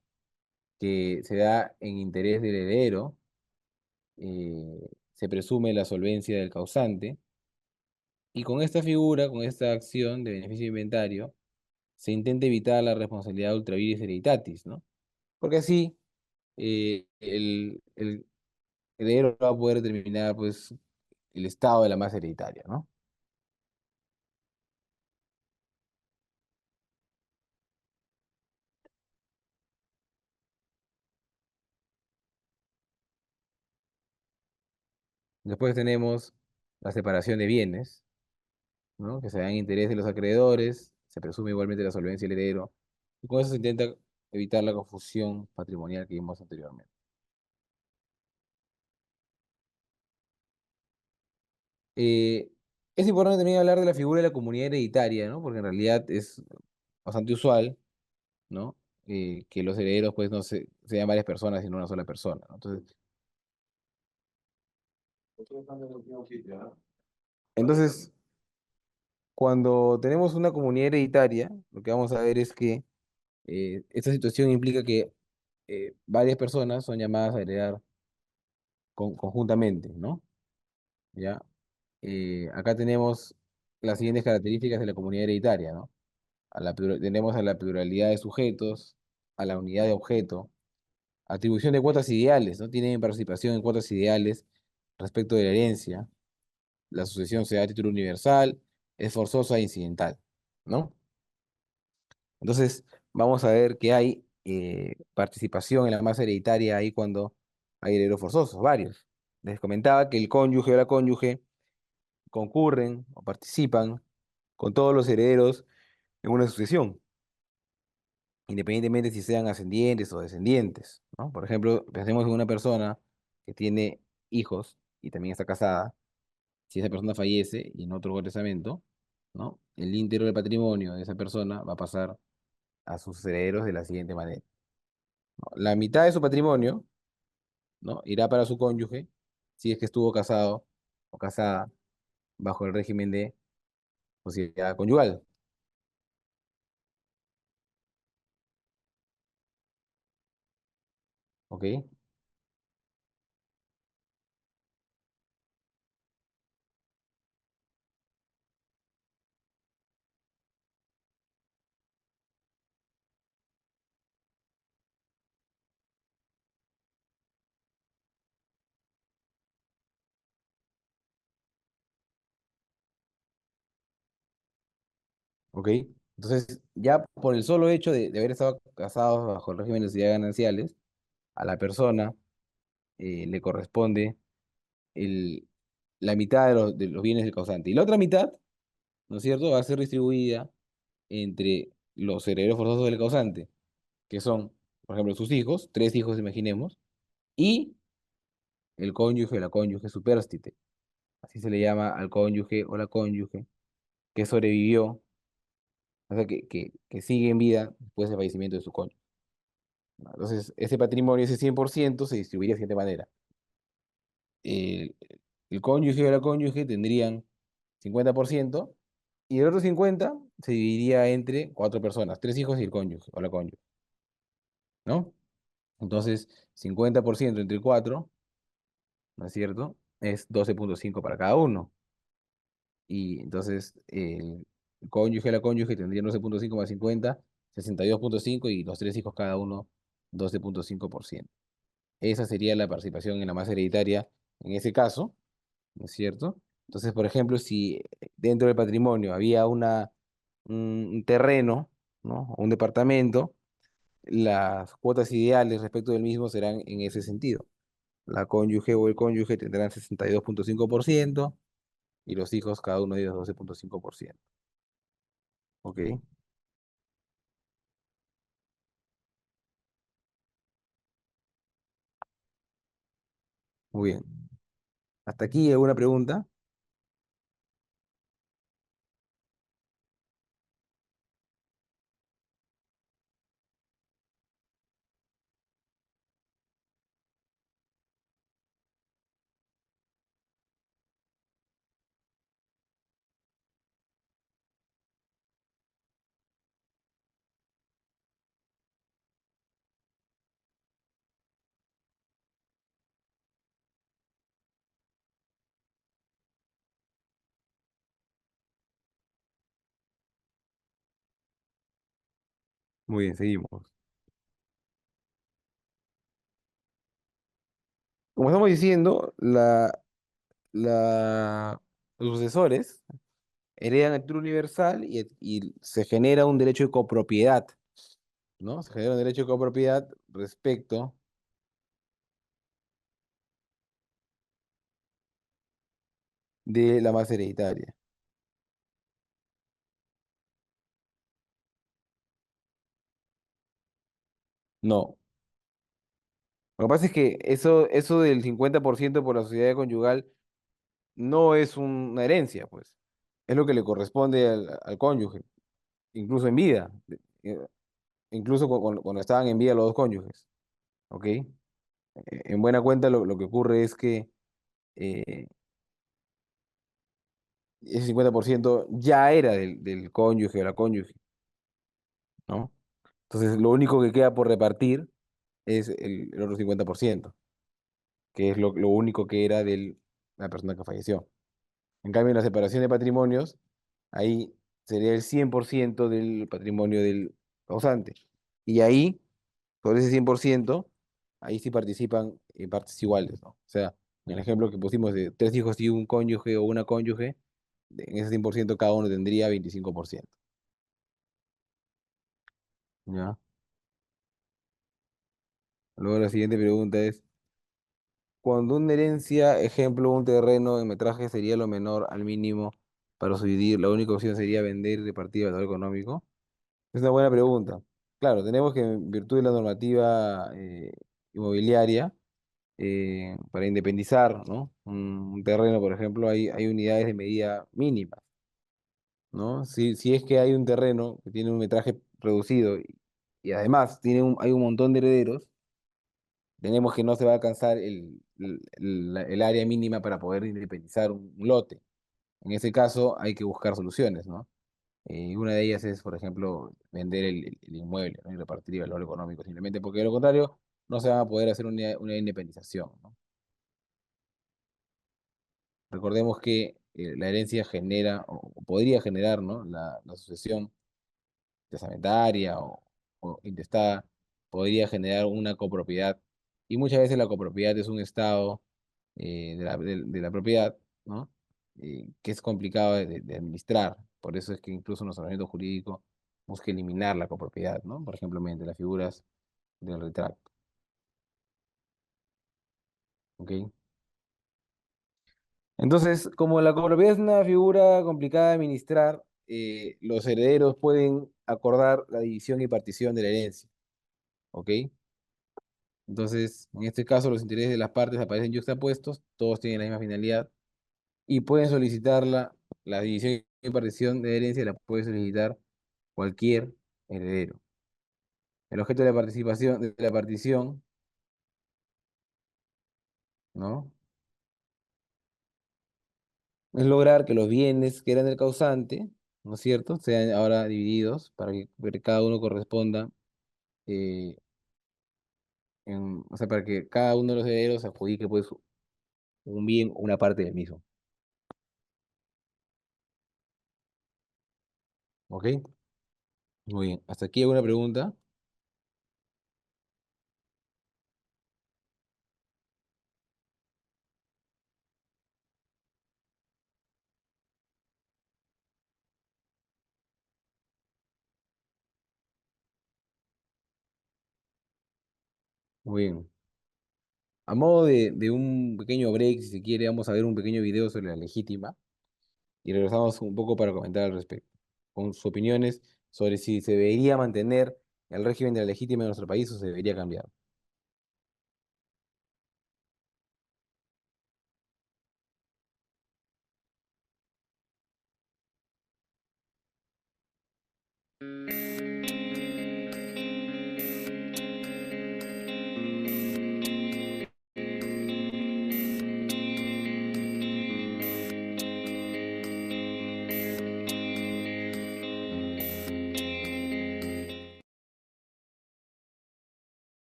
que se da en interés del heredero, se presume la solvencia del causante, y con esta figura, con esta acción de beneficio de inventario, se intenta evitar la responsabilidad ultra vires hereditatis, ¿no? Porque así el heredero va a poder determinar, pues, el estado de la masa hereditaria, ¿no? Después tenemos la separación de bienes, ¿no? Que se da en interés de los acreedores, se presume igualmente la solvencia del heredero, y con eso se intenta evitar la confusión patrimonial que vimos anteriormente. Eh, es importante también hablar de la figura de la comunidad hereditaria, ¿no? Porque en realidad es bastante usual, ¿no? que los herederos pues no sean varias personas, sino una sola persona, ¿no? Entonces, cuando tenemos una comunidad hereditaria, lo que vamos a ver es que esta situación implica que varias personas son llamadas a heredar conjuntamente, ¿no? ¿Ya? Acá tenemos las siguientes características de la comunidad hereditaria, ¿no? Tenemos a la pluralidad de sujetos, a la unidad de objeto, atribución de cuotas ideales, ¿no? Tienen participación en cuotas ideales respecto de la herencia, la sucesión se da a título universal, es forzosa e incidental, ¿no? Entonces, vamos a ver que hay participación en la masa hereditaria ahí cuando hay herederos forzosos, varios. Les comentaba que el cónyuge o la cónyuge concurren o participan con todos los herederos en una sucesión, independientemente si sean ascendientes o descendientes, ¿no? Por ejemplo, pensemos en una persona que tiene hijos y también está casada. Si esa persona fallece y no otorgó testamento, ¿no? El íntegro del patrimonio de esa persona va a pasar a sus herederos de la siguiente manera, ¿no? La mitad de su patrimonio, ¿no? Irá para su cónyuge si es que estuvo casado o casada bajo el régimen de sociedad conyugal, ¿ok? ¿Ok? Entonces, ya por el solo hecho de haber estado casados bajo el régimen de sociedades gananciales, a la persona le corresponde el, la mitad de los bienes del causante. Y la otra mitad, ¿no es cierto?, va a ser distribuida entre los herederos forzosos del causante, que son, por ejemplo, sus hijos, tres hijos, imaginemos, y el cónyuge o la cónyuge supérstite. Así se le llama al cónyuge o la cónyuge que sobrevivió, o sea, que sigue en vida después del fallecimiento de su cónyuge, ¿no? Entonces, ese patrimonio, ese 100% se distribuiría de la siguiente manera. El, el cónyuge o la cónyuge tendrían 50% y el otro 50% se dividiría entre cuatro personas, tres hijos y el cónyuge o la cónyuge, ¿no? Entonces, 50% entre cuatro, ¿no es cierto? Es 12,5 para cada uno. Y entonces el cónyuge o la cónyuge tendrían 12,5 más 50, 62,5 y los tres hijos cada uno 12,5%. Esa sería la participación en la masa hereditaria en ese caso, ¿no es cierto? Entonces, por ejemplo, si dentro del patrimonio había un terreno, ¿no? O un departamento, las cuotas ideales respecto del mismo serán en ese sentido. La cónyuge o el cónyuge tendrán 62,5% y los hijos cada uno de ellos 12,5%. ¿Ok? Muy bien. ¿Hasta aquí alguna pregunta? Muy bien, seguimos. Como estamos diciendo, los sucesores heredan el título universal y se genera un derecho de copropiedad, ¿no? Se genera un derecho de copropiedad respecto de la masa hereditaria. No. Lo que pasa es que eso del 50% por la sociedad conyugal no es una herencia, pues. Es lo que le corresponde al cónyuge, incluso en vida. incluso cuando estaban en vida los dos cónyuges, ¿ok? En buena cuenta lo que ocurre es que eh, ese 50% ya era del cónyuge o la cónyuge, ¿no? Entonces, lo único que queda por repartir es el otro 50%, que es lo único que era de la persona que falleció. En cambio, en la separación de patrimonios, ahí sería el 100% del patrimonio del causante. Y ahí, sobre ese 100%, ahí sí participan en partes iguales, ¿no? O sea, en el ejemplo que pusimos de tres hijos y un cónyuge o una cónyuge, en ese 100% cada uno tendría 25%. ¿Ya? Luego la siguiente pregunta es, cuando una herencia, ejemplo, un terreno en metraje sería lo menor al mínimo para subdividir, la única opción sería vender y repartir el valor económico. Es una buena pregunta. Claro, tenemos que, en virtud de la normativa inmobiliaria, para independizar, ¿no? Un terreno, por ejemplo, hay unidades de medida mínima, ¿no? Si es que hay un terreno que tiene un metraje reducido y además hay un montón de herederos, tenemos que no se va a alcanzar el área mínima para poder independizar un lote. En ese caso hay que buscar soluciones, ¿no? Y una de ellas es, por ejemplo, vender el inmueble, ¿no? Y repartir el valor económico, simplemente porque de lo contrario no se va a poder hacer una independización, ¿no? Recordemos que la herencia genera, o podría generar, ¿no? La sucesión testamentaria o intestada, podría generar una copropiedad. Y muchas veces la copropiedad es un estado de la propiedad, ¿no? Que es complicado de administrar. Por eso es que incluso en los ordenamientos jurídicos busca eliminar la copropiedad, ¿no? Por ejemplo, mediante las figuras del retracto. ¿Ok? Entonces, como la copropiedad es una figura complicada de administrar, los herederos pueden acordar la división y partición de la herencia. ¿Ok? Entonces, en este caso, los intereses de las partes aparecen yuxtapuestos, todos tienen la misma finalidad y pueden solicitar la división y partición de herencia, la puede solicitar cualquier heredero. El objeto de la partición, ¿no? Es lograr que los bienes que eran del causante, ¿no es cierto?, sean ahora divididos para que cada uno corresponda, eh, o sea, para que cada uno de los herederos adjudique pues un bien o una parte del mismo. ¿Ok? Muy bien. ¿Hasta aquí alguna pregunta? Muy bien. A modo de un pequeño break, si se quiere, vamos a ver un pequeño video sobre la legítima y regresamos un poco para comentar al respecto, con sus opiniones sobre si se debería mantener el régimen de la legítima en nuestro país o se debería cambiar.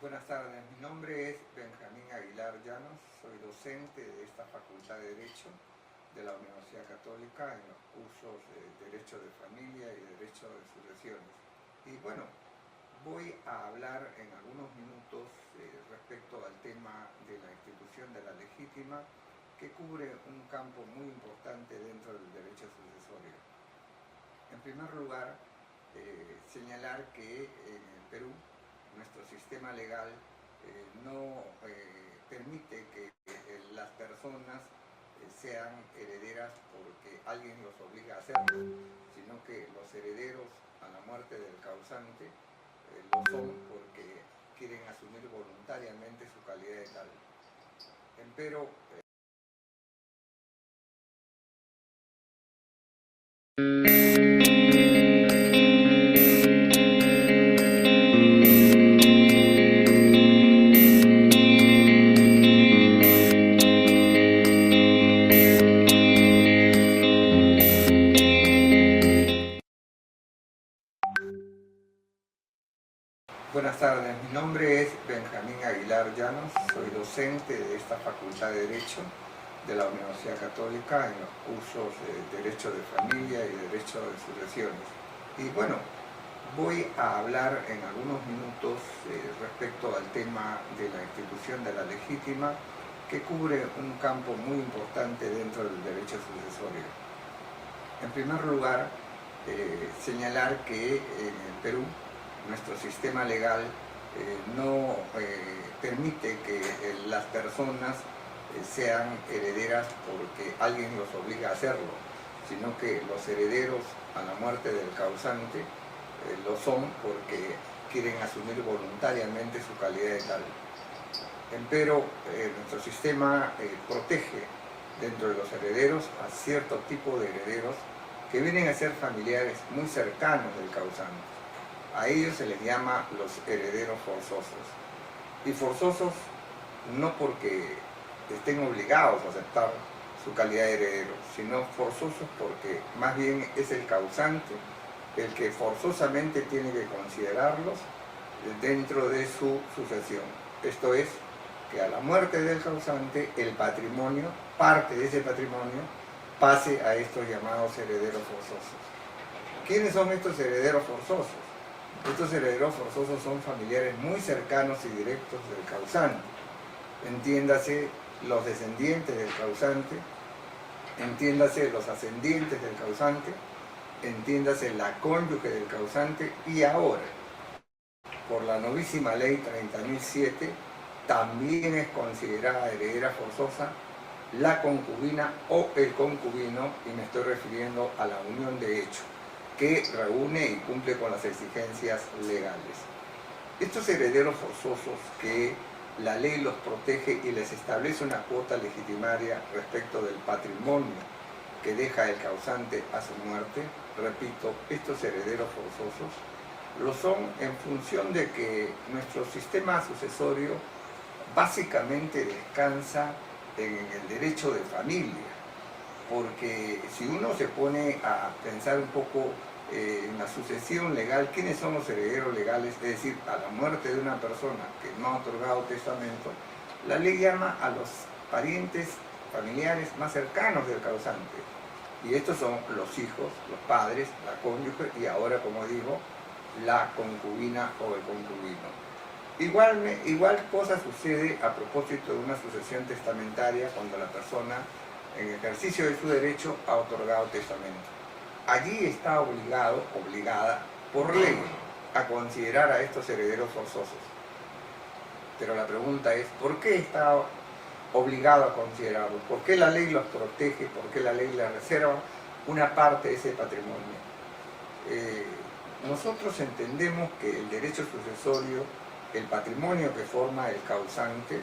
Buenas tardes, mi nombre es Benjamín Aguilar Llanos, soy docente de esta Facultad de Derecho de la Universidad Católica en los cursos de Derecho de Familia y Derecho de Sucesiones. Y bueno, voy a hablar en algunos minutos respecto al tema de la institución de la legítima, que cubre un campo muy importante dentro del derecho sucesorio. En primer lugar, señalar que en el Perú nuestro sistema legal no permite que las personas sean herederas porque alguien los obliga a hacerlo, sino que los herederos a la muerte del causante lo son porque quieren asumir voluntariamente su calidad de tal. Empero, nombre es Benjamín Aguilar Llanos, soy docente de esta Facultad de Derecho de la Universidad Católica en los cursos de Derecho de Familia y Derecho de Sucesiones. Y bueno, voy a hablar en algunos minutos respecto al tema de la institución de la legítima, que cubre un campo muy importante dentro del derecho sucesorio. En primer lugar, señalar que en el Perú nuestro sistema legal no permite que las personas sean herederas porque alguien los obliga a hacerlo, sino que los herederos a la muerte del causante lo son porque quieren asumir voluntariamente su calidad de tal. Empero, nuestro sistema protege dentro de los herederos a cierto tipo de herederos que vienen a ser familiares muy cercanos del causante. A ellos se les llama los herederos forzosos. Y forzosos no porque estén obligados a aceptar su calidad de heredero, sino forzosos porque más bien es el causante el que forzosamente tiene que considerarlos dentro de su sucesión. Esto es, que a la muerte del causante, el patrimonio, parte de ese patrimonio, pase a estos llamados herederos forzosos. ¿Quiénes son estos herederos forzosos? Estos herederos forzosos son familiares muy cercanos y directos del causante. Entiéndase los descendientes del causante, entiéndase los ascendientes del causante, entiéndase la cónyuge del causante y ahora, por la novísima ley 30.007, también es considerada heredera forzosa la concubina o el concubino, y me estoy refiriendo a la unión de hecho, que reúne y cumple con las exigencias legales. Estos herederos forzosos que la ley los protege y les establece una cuota legitimaria respecto del patrimonio que deja el causante a su muerte, repito, estos herederos forzosos lo son en función de que nuestro sistema sucesorio básicamente descansa en el derecho de familia, porque si uno se pone a pensar un poco en la sucesión legal, ¿quiénes son los herederos legales? Es decir, a la muerte de una persona que no ha otorgado testamento, la ley llama a los parientes familiares más cercanos del causante, y estos son los hijos, los padres, la cónyuge y ahora, como digo, la concubina o el concubino. Igual cosa sucede a propósito de una sucesión testamentaria cuando la persona, en ejercicio de su derecho, ha otorgado testamento. Allí está obligada por ley a considerar a estos herederos forzosos. Pero la pregunta es, ¿por qué está obligado a considerarlos? ¿Por qué la ley los protege? ¿Por qué la ley les reserva una parte de ese patrimonio? Nosotros entendemos que el derecho sucesorio, el patrimonio que forma el causante,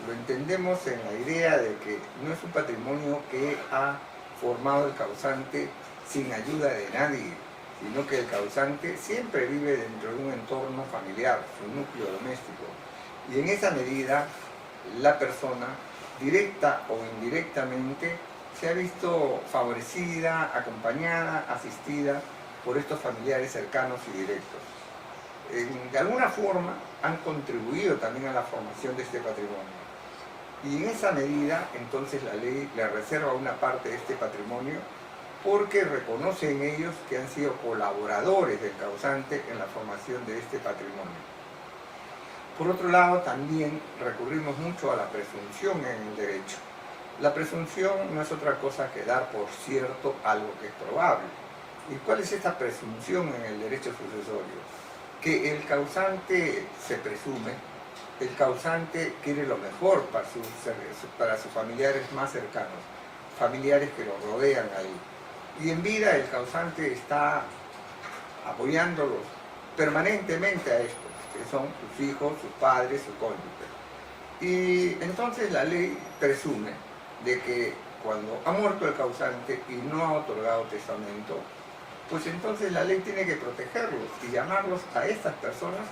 lo entendemos en la idea de que no es un patrimonio que ha formado el causante sin ayuda de nadie, sino que el causante siempre vive dentro de un entorno familiar, su núcleo doméstico. Y en esa medida, la persona, directa o indirectamente, se ha visto favorecida, acompañada, asistida por estos familiares cercanos y directos. De alguna forma han contribuido también a la formación de este patrimonio. Y en esa medida, entonces, la ley le reserva una parte de este patrimonio porque reconoce en ellos que han sido colaboradores del causante en la formación de este patrimonio. Por otro lado, también recurrimos mucho a la presunción en el derecho. La presunción no es otra cosa que dar por cierto algo que es probable. ¿Y cuál es esta presunción en el derecho sucesorio? Que el causante se presume, el causante quiere lo mejor para sus familiares más cercanos, familiares que lo rodean ahí. Y en vida el causante está apoyándolos permanentemente a estos, que son sus hijos, sus padres, su cónyuge. Y entonces la ley presume de que cuando ha muerto el causante y no ha otorgado testamento, pues entonces la ley tiene que protegerlos y llamarlos a estas personas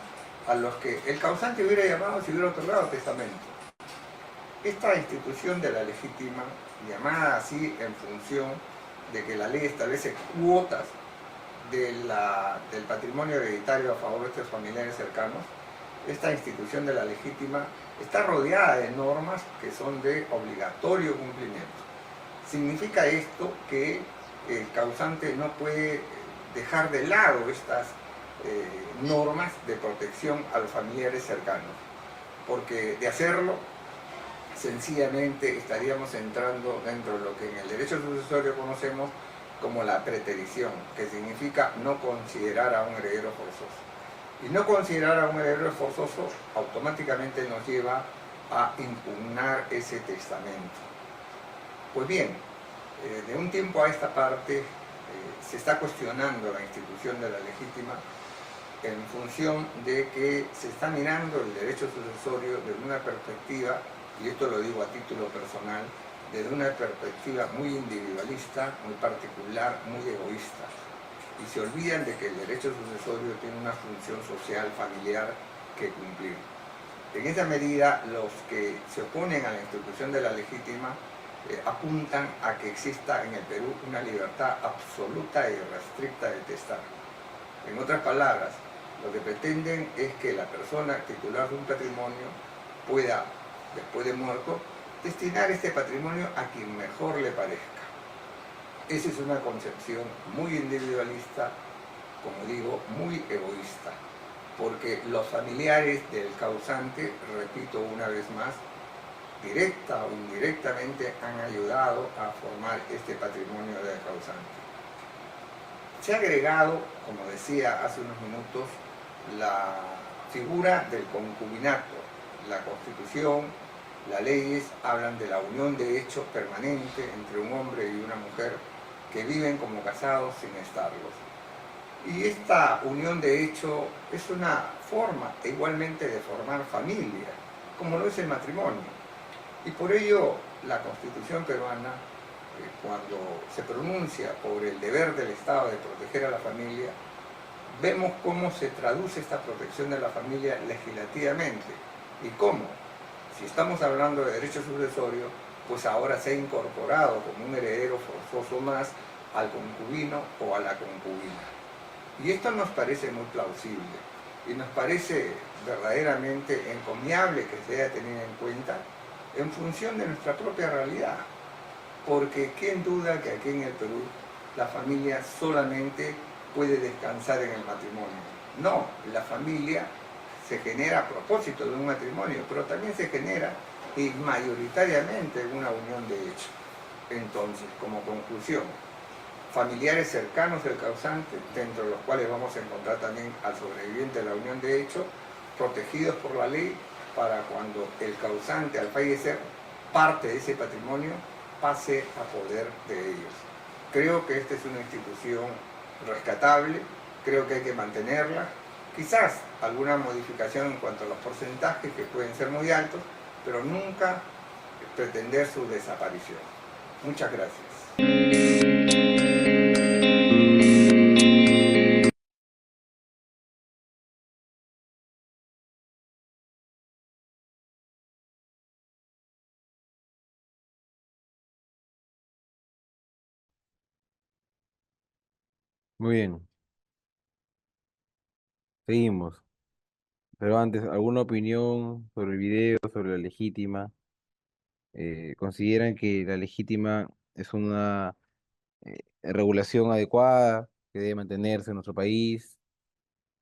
a los que el causante hubiera llamado si hubiera otorgado testamento. Esta institución de la legítima, llamada así en función de que la ley establece cuotas del patrimonio hereditario a favor de estos familiares cercanos, esta institución de la legítima está rodeada de normas que son de obligatorio cumplimiento. Significa esto que el causante no puede dejar de lado estas normas de protección a los familiares cercanos, porque de hacerlo, sencillamente estaríamos entrando dentro de lo que en el derecho sucesorio conocemos como la preterición, que significa no considerar a un heredero forzoso. Y no considerar a un heredero forzoso automáticamente nos lleva a impugnar ese testamento. Pues bien, de un tiempo a esta parte se está cuestionando la institución de la legítima en función de que se está mirando el derecho sucesorio desde una perspectiva, y esto lo digo a título personal, desde una perspectiva muy individualista, muy particular, muy egoísta. Y se olvidan de que el derecho sucesorio tiene una función social, familiar, que cumplir. En esa medida, los que se oponen a la institución de la legítima apuntan a que exista en el Perú una libertad absoluta y restricta de testar. En otras palabras, lo que pretenden es que la persona titular de un patrimonio pueda, después de muerto, destinar este patrimonio a quien mejor le parezca. Esa es una concepción muy individualista, como digo, muy egoísta, porque los familiares del causante, repito una vez más, directa o indirectamente han ayudado a formar este patrimonio del causante. Se ha agregado, como decía hace unos minutos, la figura del concubinato. La Constitución, las leyes hablan de la unión de hecho permanente entre un hombre y una mujer que viven como casados sin estarlos. Y esta unión de hecho es una forma igualmente de formar familia, como lo es el matrimonio. Y por ello la Constitución peruana, cuando se pronuncia por el deber del Estado de proteger a la familia, vemos cómo se traduce esta protección de la familia legislativamente. ¿Y cómo? Si estamos hablando de derecho sucesorio, pues ahora se ha incorporado como un heredero forzoso más al concubino o a la concubina. Y esto nos parece muy plausible y nos parece verdaderamente encomiable que se haya tenido en cuenta en función de nuestra propia realidad. Porque quién duda que aquí en el Perú la familia solamente puede descansar en el matrimonio. No, la familia se genera a propósito de un matrimonio, pero también se genera y mayoritariamente en una unión de hecho. Entonces, como conclusión, familiares cercanos del causante, dentro de los cuales vamos a encontrar también al sobreviviente de la unión de hecho, protegidos por la ley para cuando el causante al fallecer, parte de ese patrimonio pase a poder de ellos. Creo que esta es una institución rescatable, creo que hay que mantenerla, quizás alguna modificación en cuanto a los porcentajes que pueden ser muy altos, pero nunca pretender su desaparición. Muchas gracias. Muy bien, seguimos. Pero antes, ¿alguna opinión sobre el video, sobre la legítima? ¿Consideran que la legítima es una regulación adecuada que debe mantenerse en nuestro país,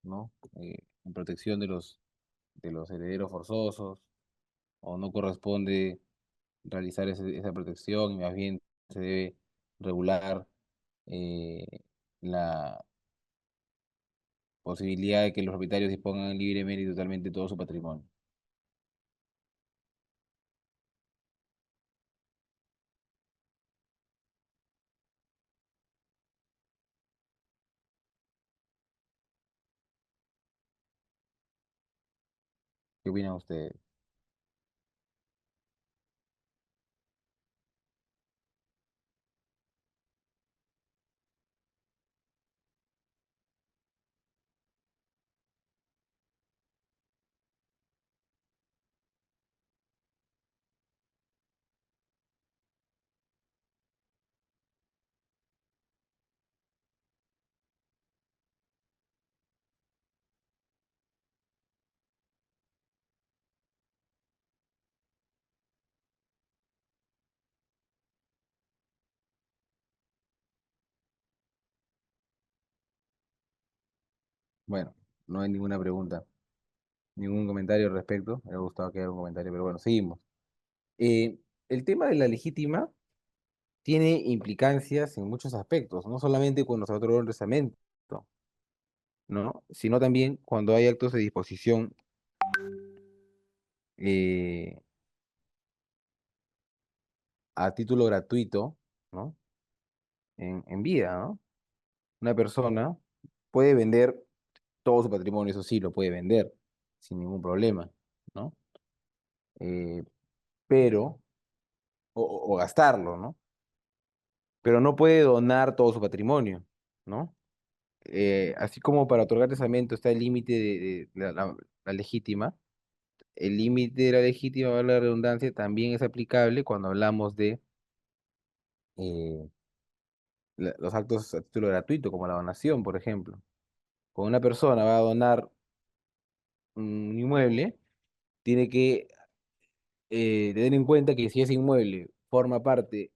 ¿no? En protección de los herederos forzosos, o no corresponde realizar esa protección y más bien se debe regular eh, la posibilidad de que los propietarios dispongan libremente y totalmente de todo su patrimonio? ¿Qué opinan ustedes? Bueno, no hay ninguna pregunta, ningún comentario al respecto. Me ha gustado que haya un comentario, pero bueno, seguimos. El tema de la legítima tiene implicancias en muchos aspectos, no solamente cuando se otorga un testamento, ¿no? Sino también cuando hay actos de disposición eh, a título gratuito, ¿no? En vida, ¿no? Una persona puede vender todo su patrimonio, eso sí, lo puede vender sin ningún problema, ¿no? Eh, pero, o gastarlo, ¿no? Pero no puede donar todo su patrimonio, ¿no? Así como para otorgar testamento está el límite de la legítima, el límite de la legítima, valga la redundancia, también es aplicable cuando hablamos de eh, los actos a título gratuito, como la donación, por ejemplo. Cuando una persona va a donar un inmueble, tiene que tener en cuenta que si ese inmueble forma parte,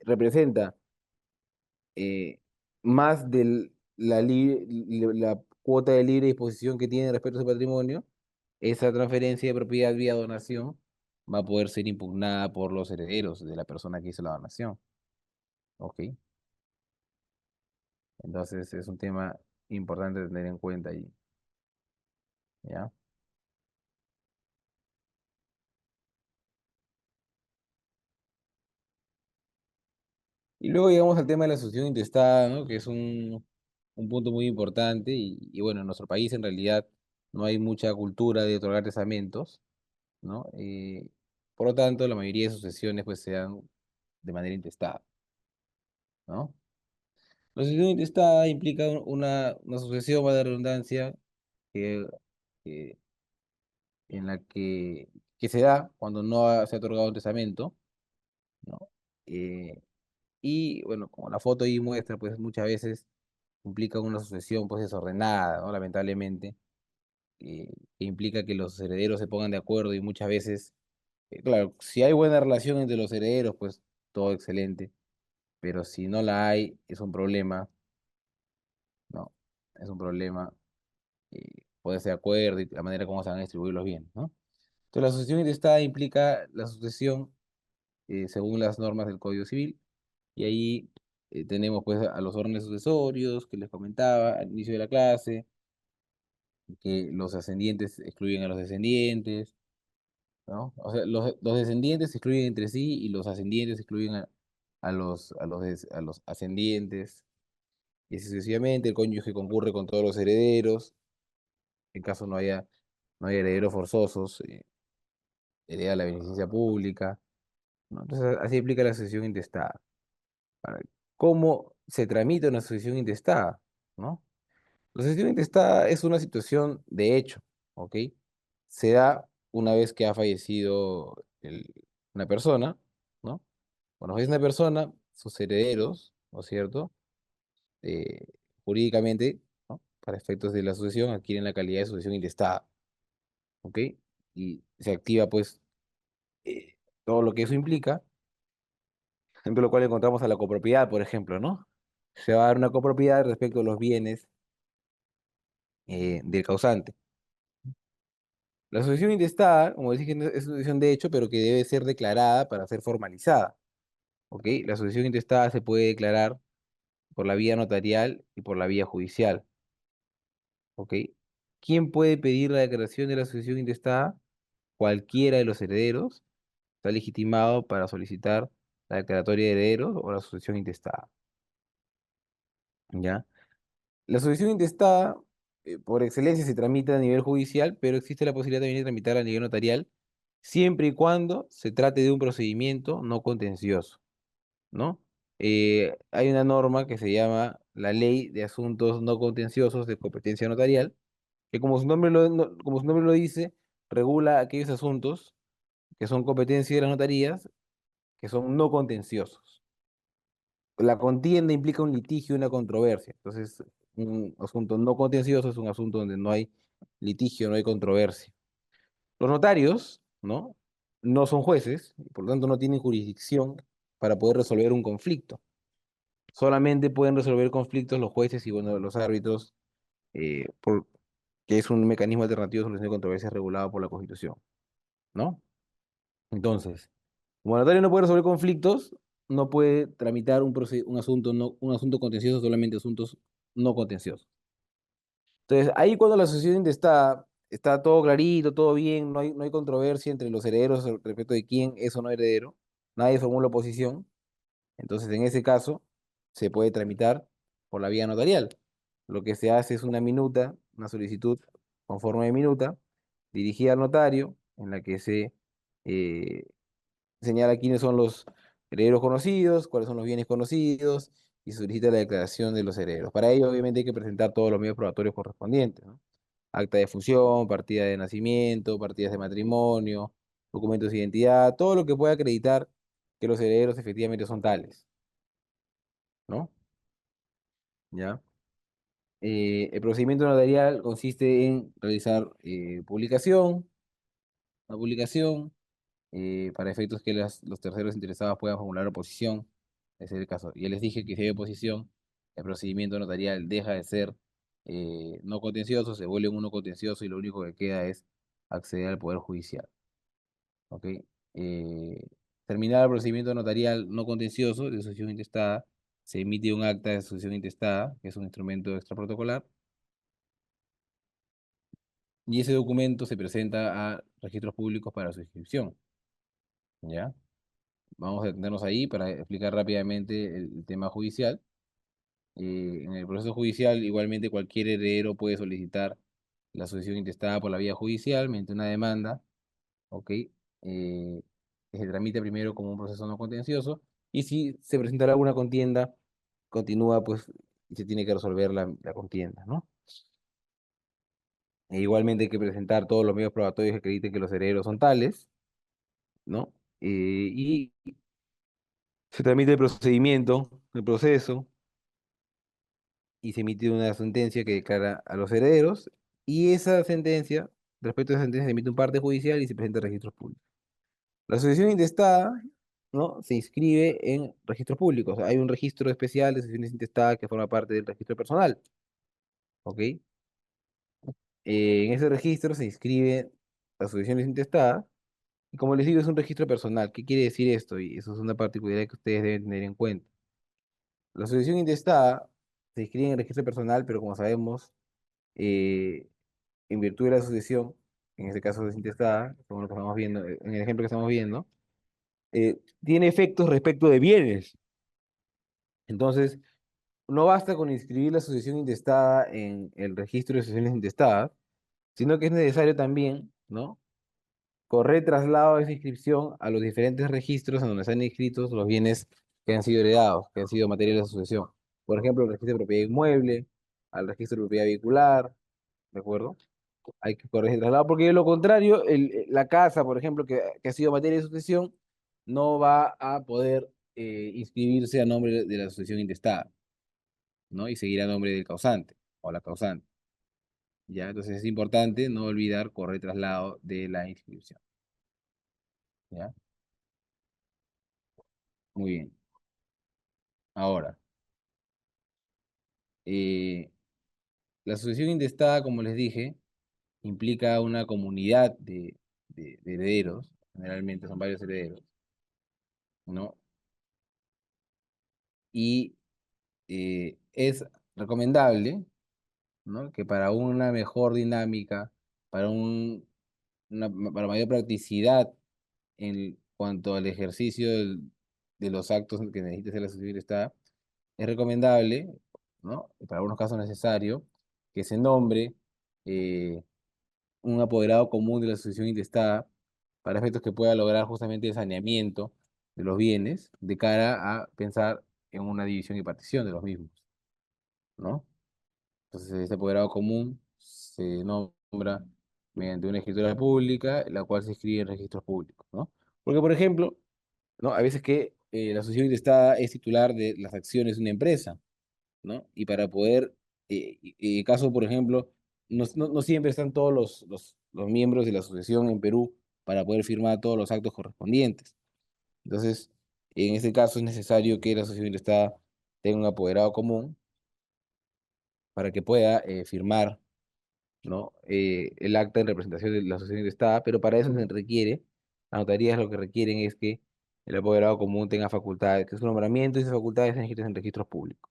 representa eh, más de la cuota de libre disposición que tiene respecto a su patrimonio, esa transferencia de propiedad vía donación va a poder ser impugnada por los herederos de la persona que hizo la donación. ¿Ok? Entonces es un tema importante de tener en cuenta allí. ¿Ya? Y luego llegamos al tema de la sucesión intestada, ¿no? Que es un punto muy importante y bueno, en nuestro país en realidad no hay mucha cultura de otorgar testamentos, ¿no? Por lo tanto, la mayoría de sucesiones pues se dan de manera intestada, ¿no? La sucesión intestada implica una sucesión, va de redundancia, que, que- en la que se da cuando no se ha otorgado un testamento, ¿no? Eh, y bueno, como la foto ahí muestra, pues muchas veces implica una sucesión pues desordenada, ¿no? Lamentablemente, que implica que los herederos se pongan de acuerdo y muchas veces, claro, si hay buena relación entre los herederos, pues todo excelente, pero si no la hay, es un problema, ¿no? Es un problema ponerse de acuerdo y la manera como se van a distribuir los bienes, ¿no? Entonces, la sucesión intestada implica la sucesión según las normas del Código Civil, y ahí tenemos pues a los órdenes sucesorios que les comentaba al inicio de la clase, que los ascendientes excluyen a los descendientes, ¿no? O sea, los descendientes se excluyen entre sí y los ascendientes excluyen a los ascendientes, y así sucesivamente el cónyuge concurre con todos los herederos, en caso no haya herederos forzosos, hereda la beneficencia pública, ¿no? Entonces, así implica la sucesión intestada. Ahora, ¿cómo se tramita una sucesión intestada? ¿No? La sucesión intestada es una situación de hecho, ¿ok? Se da una vez que ha fallecido una persona, ¿no? Cuando fallece una persona, sus herederos, ¿no es cierto? Eh, jurídicamente, ¿no? Para efectos de la sucesión, adquieren la calidad de sucesión intestada, ¿ok? Y se activa, pues, todo lo que eso implica, ejemplo, lo cual encontramos a la copropiedad, por ejemplo, ¿no? Se va a dar una copropiedad respecto a los bienes del causante. La sucesión intestada, como dije, es una sucesión de hecho, pero que debe ser declarada para ser formalizada, ¿ok? La sucesión intestada se puede declarar por la vía notarial y por la vía judicial, ¿ok? ¿Quién puede pedir la declaración de la sucesión intestada? Cualquiera de los herederos está legitimado para solicitar la declaratoria de herederos o la sucesión intestada, ¿ya? La sucesión intestada, por excelencia, se tramita a nivel judicial, pero existe la posibilidad también de tramitarla a nivel notarial, siempre y cuando se trate de un procedimiento no contencioso, ¿no? Hay una norma que se llama la Ley de Asuntos No Contenciosos de Competencia Notarial, que como su nombre como su nombre lo dice, regula aquellos asuntos que son competencia de las notarías, que son no contenciosos. La contienda implica un litigio, una controversia. Entonces, un asunto no contencioso es un asunto donde no hay litigio, no hay controversia. Los notarios, ¿no? No son jueces, y por lo tanto no tienen jurisdicción para poder resolver un conflicto. Solamente pueden resolver conflictos los jueces y bueno, los árbitros que es un mecanismo alternativo de solución de controversias regulado por la Constitución, ¿no? Entonces, como el notario no puede resolver conflictos, no puede tramitar un asunto, un asunto contencioso, solamente asuntos no contenciosos. Entonces, ahí cuando la asociación está todo clarito, todo bien, no hay controversia entre los herederos respecto de quién es o no heredero, nadie formula oposición, entonces en ese caso se puede tramitar por la vía notarial. Lo que se hace es una minuta, una solicitud con forma de minuta, dirigida al notario, en la que se eh, señala quiénes son los herederos conocidos, cuáles son los bienes conocidos, y solicita la declaración de los herederos. Para ello, obviamente, hay que presentar todos los medios probatorios correspondientes, ¿no? Acta de función, partida de nacimiento, partidas de matrimonio, documentos de identidad, todo lo que pueda acreditar que los herederos efectivamente son tales, ¿no? ¿Ya? El procedimiento notarial consiste en realizar una publicación, para efectos que los terceros interesados puedan formular oposición. Ese es el caso. Ya les dije que si hay oposición, el procedimiento notarial deja de ser no contencioso, se vuelve uno contencioso y lo único que queda es acceder al Poder Judicial. ¿Ok? Terminado el procedimiento notarial no contencioso de sucesión intestada, se emite un acta de sucesión intestada, que es un instrumento extraprotocolar, y ese documento se presenta a registros públicos para su inscripción. ¿Ya? Vamos a detenernos ahí para explicar rápidamente el tema judicial. En el proceso judicial, igualmente cualquier heredero puede solicitar la sucesión intestada por la vía judicial mediante una demanda, ¿ok? Que se tramita primero como un proceso no contencioso, y si se presentará alguna contienda, continúa pues y se tiene que resolver la contienda, ¿no? Igualmente hay que presentar todos los medios probatorios que acrediten que los herederos son tales, ¿no? Y se tramita el procedimiento, el proceso, y se emite una sentencia que declara a los herederos, y esa sentencia, respecto a esa sentencia, se emite un parte judicial y se presenta a registros públicos. La sucesión intestada, ¿no? Se inscribe en registros públicos. Hay un registro especial de sucesiones intestadas que forma parte del registro personal, ¿ok? En ese registro se inscribe las sucesiones intestadas, y como les digo, es un registro personal. ¿Qué quiere decir esto? Y eso es una particularidad que ustedes deben tener en cuenta. La sucesión intestada se inscribe en el registro personal, pero como sabemos, eh, en virtud de la sucesión, en este caso desintestada, como lo que estamos viendo, en el ejemplo que estamos viendo, tiene efectos respecto de bienes. Entonces, no basta con inscribir la sucesión intestada en el registro de sucesiones intestadas, sino que es necesario también, ¿no? Correr traslado de esa inscripción a los diferentes registros en donde están inscritos los bienes que han sido heredados, que han sido materia de la sucesión. Por ejemplo, el registro de propiedad inmueble, al registro de propiedad vehicular, ¿de acuerdo? Hay que corregir el traslado, porque de lo contrario, la casa, por ejemplo, que ha sido materia de sucesión, no va a poder inscribirse a nombre de la sucesión intestada, ¿no? Y seguir a nombre del causante o la causante. ¿Ya? Entonces es importante no olvidar correr traslado de la inscripción. ¿Ya? Muy bien. Ahora, eh, la sucesión intestada, como les dije, implica una comunidad de herederos, generalmente son varios herederos, ¿no? Y es recomendable, ¿no? Que para una mejor dinámica, para para mayor practicidad en cuanto al ejercicio de los actos que necesita hacer la sociedad del Estado, es recomendable, ¿no? Para algunos casos necesario, que se nombre eh, un apoderado común de la asociación intestada para efectos que pueda lograr justamente el saneamiento de los bienes de cara a pensar en una división y partición de los mismos, ¿no? Entonces, este apoderado común se nombra mediante una escritura pública, la cual se escribe en registros públicos, ¿no? Porque, por ejemplo, ¿no? A veces que la asociación intestada es titular de las acciones de una empresa, ¿no? Y para poder, caso, por ejemplo, no siempre están todos los miembros de la asociación en Perú para poder firmar todos los actos correspondientes. Entonces, en este caso es necesario que la asociación intestada tenga un apoderado común para que pueda firmar ¿no? El acta en representación de la asociación intestada, pero para eso se requiere, las notarías lo que requieren es que el apoderado común tenga facultades, que su nombramiento y sus facultades estén inscritas en registros públicos,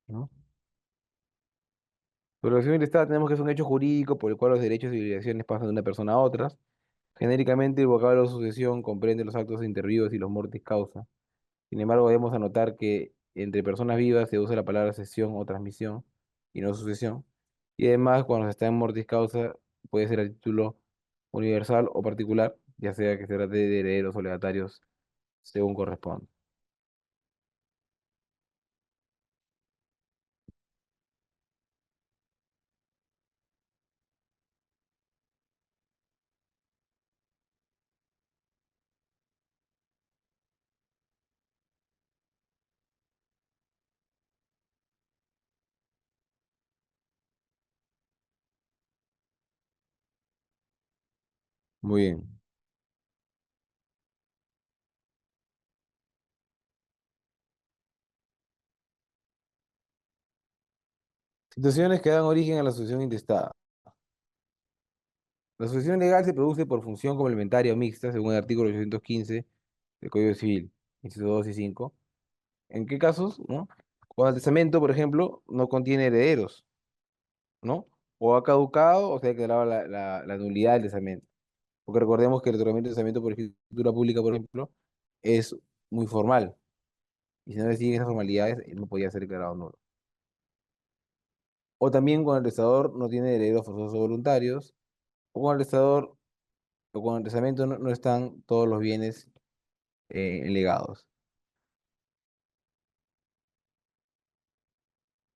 ¿no? Sobre la asociación intestada tenemos que es un hecho jurídico por el cual los derechos y obligaciones pasan de una persona a otra. Genéricamente, el vocablo de sucesión comprende los actos intervivos y los mortis causa. Sin embargo, debemos anotar que entre personas vivas se usa la palabra cesión o transmisión y no sucesión. Y además, cuando se está en mortis causa, puede ser a título universal o particular, ya sea que se trate de herederos o legatarios, según corresponda. Muy bien. Situaciones que dan origen a la sucesión intestada. La sucesión legal se produce por función complementaria o mixta, según el artículo 815 del Código Civil, incisos 2 y 5. ¿En qué casos, no? Cuando el testamento, por ejemplo, no contiene herederos, ¿no? O ha caducado o se ha declarado la nulidad del testamento. Porque recordemos que el otorgamiento del testamento por escritura pública, por ejemplo, es muy formal. Y si no le siguen esas formalidades, él no podía ser declarado nulo. O también cuando el testador no tiene herederos forzosos o voluntarios, o cuando el testador o cuando el testamento no están todos los bienes legados,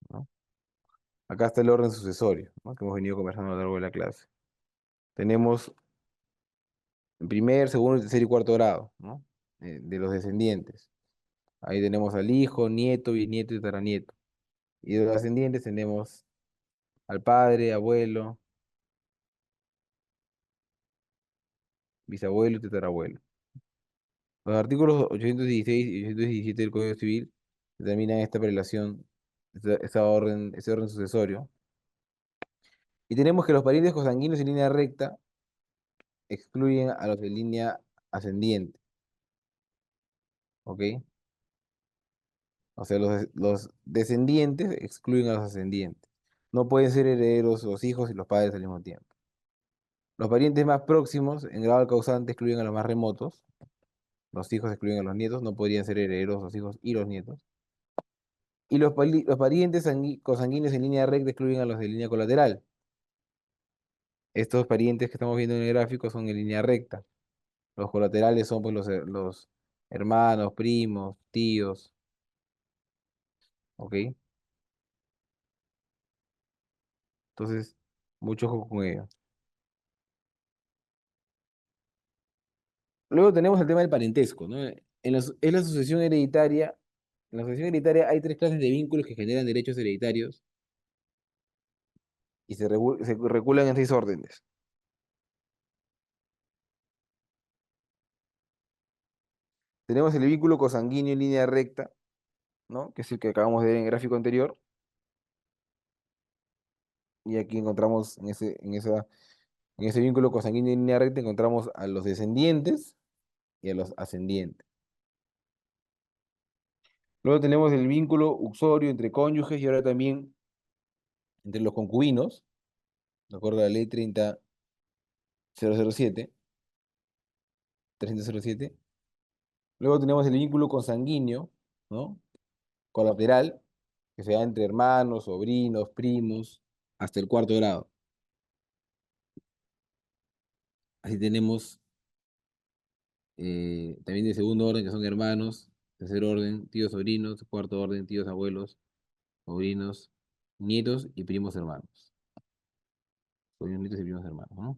¿no? Acá está el orden sucesorio, ¿no? Que hemos venido conversando a lo largo de la clase. Tenemos en primer, segundo, tercer y cuarto grado, ¿no? De los descendientes. Ahí tenemos al hijo, nieto, bisnieto y tataranieto. Y de los ascendientes tenemos al padre, abuelo, bisabuelo y tatarabuelo. Los artículos 816 y 817 del Código Civil determinan esta prelación, ese orden sucesorio. Y tenemos que los parientes consanguíneos en línea recta excluyen a los de línea ascendiente, ¿ok? O sea, los descendientes excluyen a los ascendientes. No pueden ser herederos los hijos y los padres al mismo tiempo. Los parientes más próximos, en grado al causante, excluyen a los más remotos. Los hijos excluyen a los nietos, no podrían ser herederos los hijos y los nietos. Y los parientes consanguíneos en línea recta excluyen a los de línea colateral. Estos parientes que estamos viendo en el gráfico son en línea recta. Los colaterales son pues, los hermanos, primos, tíos, ¿ok? Entonces, mucho ojo con ello. Luego tenemos el tema del parentesco, ¿no? En la sucesión hereditaria, en la sucesión hereditaria hay tres clases de vínculos que generan derechos hereditarios y se regulan en seis órdenes. Tenemos el vínculo consanguíneo en línea recta, ¿no? Que es el que acabamos de ver en el gráfico anterior. Y aquí encontramos en ese vínculo consanguíneo en línea recta, encontramos a los descendientes y a los ascendientes. Luego tenemos el vínculo uxorio entre cónyuges y ahora también entre los concubinos, de acuerdo a la ley 30.007, 307. Luego tenemos el vínculo consanguíneo, ¿no? Colateral, que se da entre hermanos, sobrinos, primos, hasta el cuarto grado. Así tenemos también de segundo orden, que son hermanos, tercer orden, tíos, sobrinos, cuarto orden, tíos, abuelos, sobrinos, nietos y primos hermanos. Sobrinos, nietos y primos hermanos, ¿no?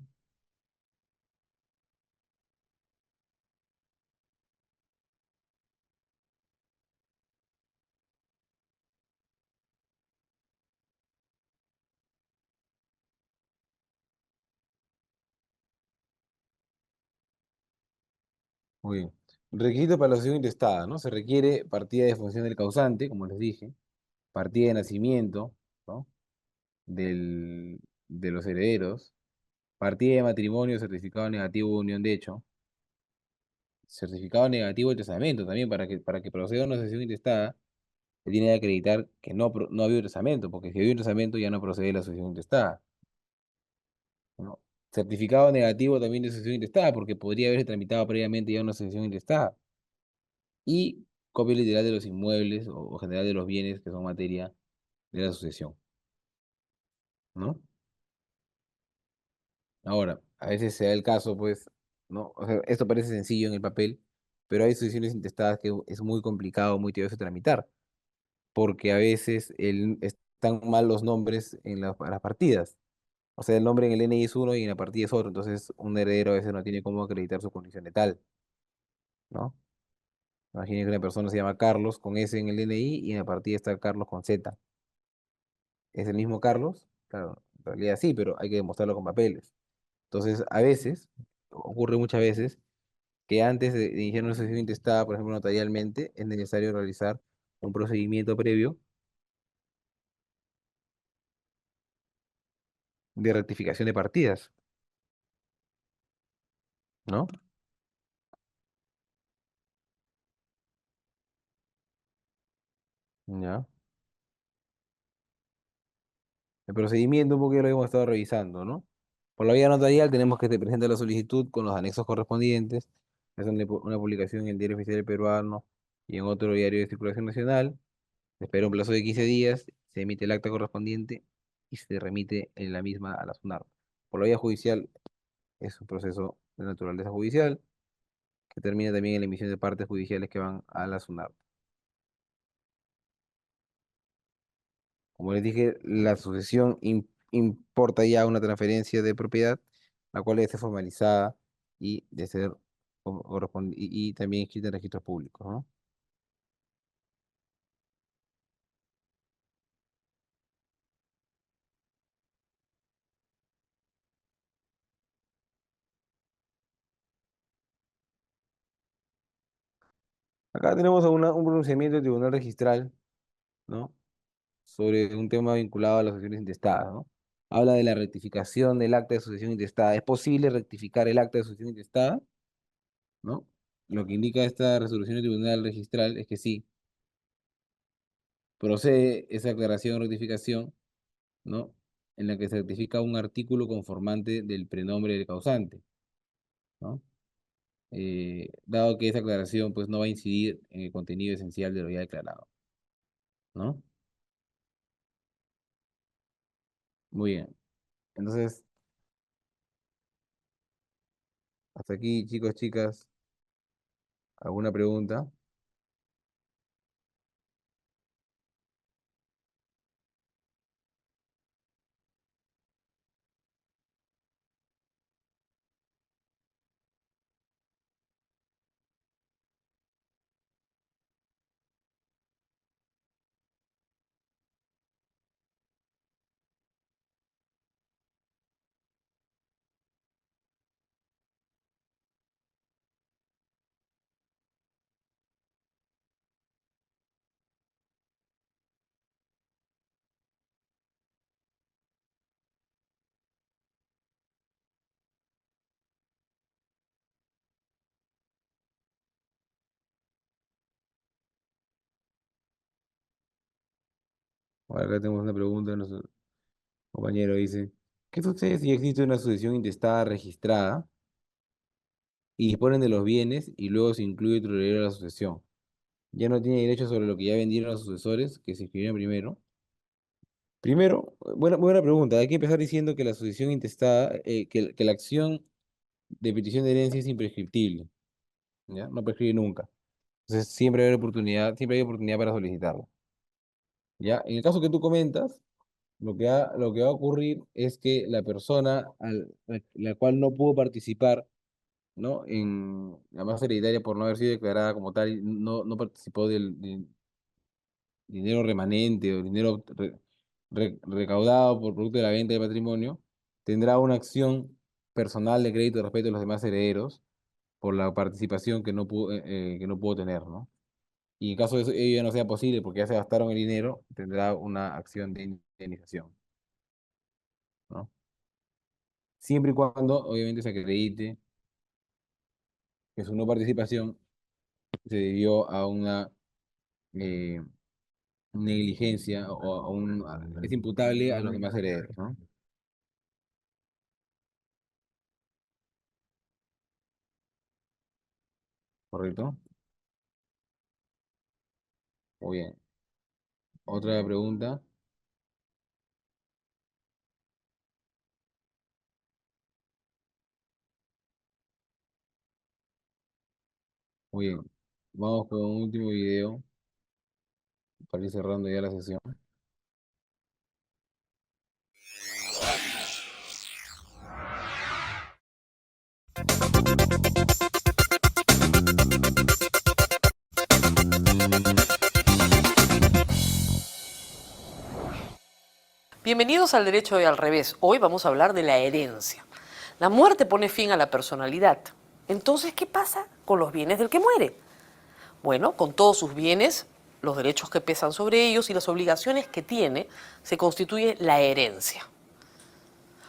Muy bien. Requisito para la sucesión intestada, ¿no? Se requiere partida de función del causante, como les dije, partida de nacimiento, ¿no? De los herederos, partida de matrimonio, certificado negativo de unión de hecho, certificado negativo de testamento también, para que proceda una sucesión intestada, se tiene que acreditar que no ha habido testamento, porque si ha habido testamento ya no procede la sucesión intestada, ¿no? Certificado negativo también de sucesión intestada, porque podría haberse tramitado previamente ya una sucesión intestada. Y copia literal de los inmuebles o general de los bienes que son materia de la sucesión, ¿no? Ahora, a veces se da el caso, pues, ¿no? O sea, esto parece sencillo en el papel, pero hay sucesiones intestadas que es muy complicado, muy tedioso tramitar, porque a veces están mal los nombres en las partidas. O sea, el nombre en el NI es uno y en la partida es otro, entonces un heredero a veces no tiene cómo acreditar su condición de tal, ¿no? Imaginen que una persona se llama Carlos con S en el DNI y en la partida está Carlos con Z. ¿Es el mismo Carlos? Claro, en realidad sí, pero hay que demostrarlo con papeles. Entonces, a veces, ocurre muchas veces, que antes de iniciar una sesión intestada, por ejemplo, notarialmente, es necesario realizar un procedimiento previo de rectificación de partidas, ¿no? Ya. El procedimiento, un poco ya lo hemos estado revisando, ¿no? Por la vía notarial tenemos que se presenta la solicitud con los anexos correspondientes, es una publicación en el Diario Oficial Peruano y en otro diario de circulación nacional. Se espera un plazo de 15 días, se emite el acta correspondiente y se remite en la misma a la SUNAR. Por la vía judicial es un proceso de naturaleza judicial que termina también en la emisión de partes judiciales que van a la SUNAR. Como les dije, la sucesión importa ya una transferencia de propiedad, la cual debe ser formalizada y de ser y también inscrita en registros públicos, ¿no? Acá tenemos un pronunciamiento del Tribunal Registral, ¿no? Sobre un tema vinculado a las sucesiones intestadas, ¿no? Habla de la rectificación del acta de sucesión intestada. ¿Es posible rectificar el acta de sucesión intestada? ¿No? Lo que indica esta resolución del Tribunal Registral es que sí, procede esa aclaración o rectificación, ¿no? En la que se rectifica un artículo conformante del prenombre del causante, ¿no? Dado que esa aclaración pues no va a incidir en el contenido esencial de lo ya declarado, ¿no? Muy bien. Entonces, hasta aquí, chicos, chicas, ¿alguna pregunta? Ahora acá tenemos una pregunta de nuestro compañero, dice, ¿qué sucede si existe una sucesión intestada registrada y disponen de los bienes y luego se incluye otro heredero a la sucesión? Ya no tiene derecho sobre lo que ya vendieron los sucesores que se inscribieron primero. Primero, buena pregunta. Hay que empezar diciendo que la sucesión intestada, que la acción de petición de herencia es imprescriptible, ¿ya? No prescribe nunca. Entonces siempre hay oportunidad para solicitarlo, ¿ya? En el caso que tú comentas, lo que va a ocurrir es que la persona la cual no pudo participar, ¿no? En la masa hereditaria por no haber sido declarada como tal, y no participó del dinero remanente o dinero recaudado por producto de la venta de patrimonio, tendrá una acción personal de crédito respecto a los demás herederos, por la participación que no pudo tener, ¿no? Y en caso de eso, ello ya no sea posible porque ya se gastaron el dinero, tendrá una acción de indemnización, ¿no? Siempre y cuando, obviamente, se acredite que su no participación se debió a una eh, negligencia o es imputable a los demás herederos, ¿no? ¿Correcto? Muy bien. Otra pregunta. Muy bien. Vamos con un último video para ir cerrando ya la sesión. Bienvenidos al Derecho de al Revés. Hoy vamos a hablar de la herencia. La muerte pone fin a la personalidad. Entonces, ¿qué pasa con los bienes del que muere? Bueno, con todos sus bienes, los derechos que pesan sobre ellos y las obligaciones que tiene, se constituye la herencia.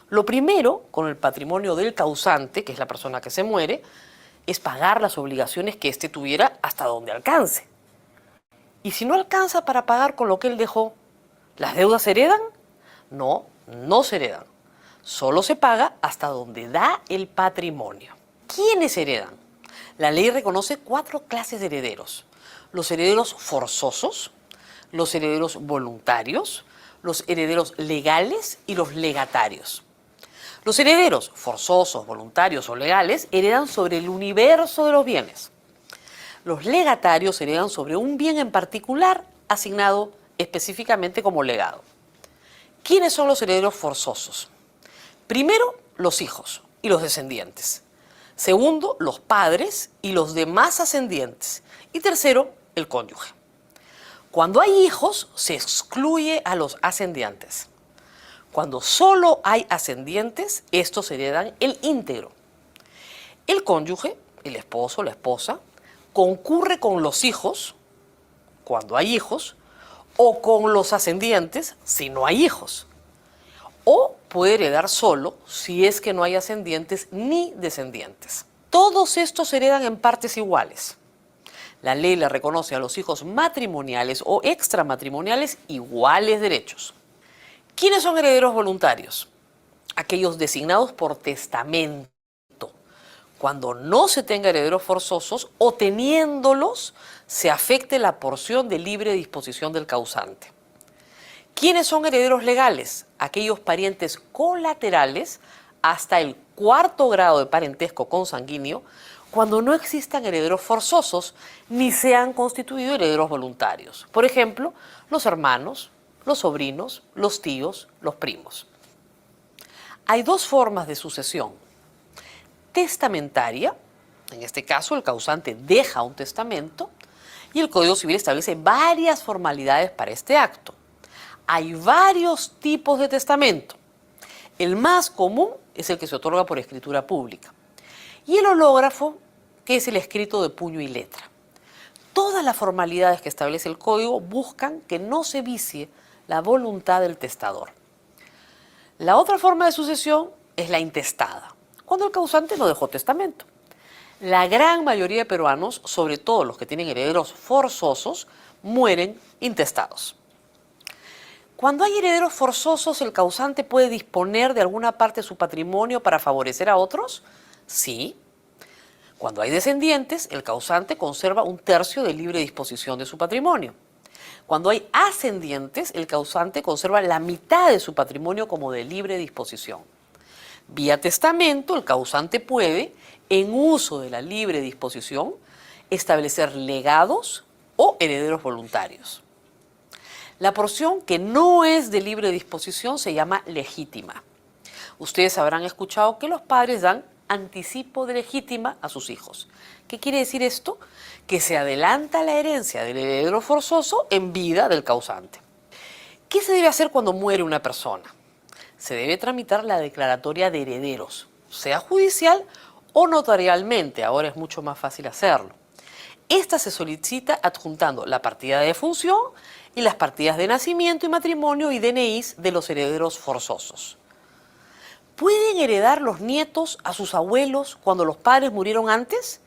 Lo primero, con el patrimonio del causante, que es la persona que se muere, es pagar las obligaciones que éste tuviera hasta donde alcance. Y si no alcanza para pagar con lo que él dejó, ¿las deudas se heredan? No, no se heredan. Solo se paga hasta donde da el patrimonio. ¿Quiénes heredan? La ley reconoce 4 clases de herederos. Los herederos forzosos, los herederos voluntarios, los herederos legales y los legatarios. Los herederos forzosos, voluntarios o legales heredan sobre el universo de los bienes. Los legatarios heredan sobre un bien en particular asignado específicamente como legado. ¿Quiénes son los herederos forzosos? Primero, los hijos y los descendientes. Segundo, los padres y los demás ascendientes. Y tercero, el cónyuge. Cuando hay hijos, se excluye a los ascendientes. Cuando solo hay ascendientes, estos heredan el íntegro. El cónyuge, el esposo, la esposa, concurre con los hijos, cuando hay hijos, o con los ascendientes si no hay hijos. O puede heredar solo si es que no hay ascendientes ni descendientes. Todos estos heredan en partes iguales. La ley le reconoce a los hijos matrimoniales o extramatrimoniales iguales derechos. ¿Quiénes son herederos voluntarios? Aquellos designados por testamento, cuando no se tenga herederos forzosos o teniéndolos se afecte la porción de libre disposición del causante. ¿Quiénes son herederos legales? Aquellos parientes colaterales hasta el 4º grado de parentesco consanguíneo, cuando no existan herederos forzosos ni se han constituido herederos voluntarios. Por ejemplo, los hermanos, los sobrinos, los tíos, los primos. Hay 2 formas de sucesión. Testamentaria, en este caso el causante deja un testamento, y el Código Civil establece varias formalidades para este acto. Hay varios tipos de testamento. El más común es el que se otorga por escritura pública. Y el hológrafo, que es el escrito de puño y letra. Todas las formalidades que establece el Código buscan que no se vicie la voluntad del testador. La otra forma de sucesión es la intestada, cuando el causante no dejó testamento. La gran mayoría de peruanos, sobre todo los que tienen herederos forzosos, mueren intestados. Cuando hay herederos forzosos, ¿el causante puede disponer de alguna parte de su patrimonio para favorecer a otros? Sí. Cuando hay descendientes, el causante conserva 1/3 de libre disposición de su patrimonio. Cuando hay ascendientes, el causante conserva la mitad de su patrimonio como de libre disposición. Vía testamento, el causante puede, en uso de la libre disposición, establecer legados o herederos voluntarios. La porción que no es de libre disposición se llama legítima. Ustedes habrán escuchado que los padres dan anticipo de legítima a sus hijos. ¿Qué quiere decir esto? Que se adelanta la herencia del heredero forzoso en vida del causante. ¿Qué se debe hacer cuando muere una persona? Se debe tramitar la declaratoria de herederos, sea judicial o notarialmente, ahora es mucho más fácil hacerlo. Esta se solicita adjuntando la partida de defunción y las partidas de nacimiento y matrimonio y DNIs de los herederos forzosos. ¿Pueden heredar los nietos a sus abuelos cuando los padres murieron antes?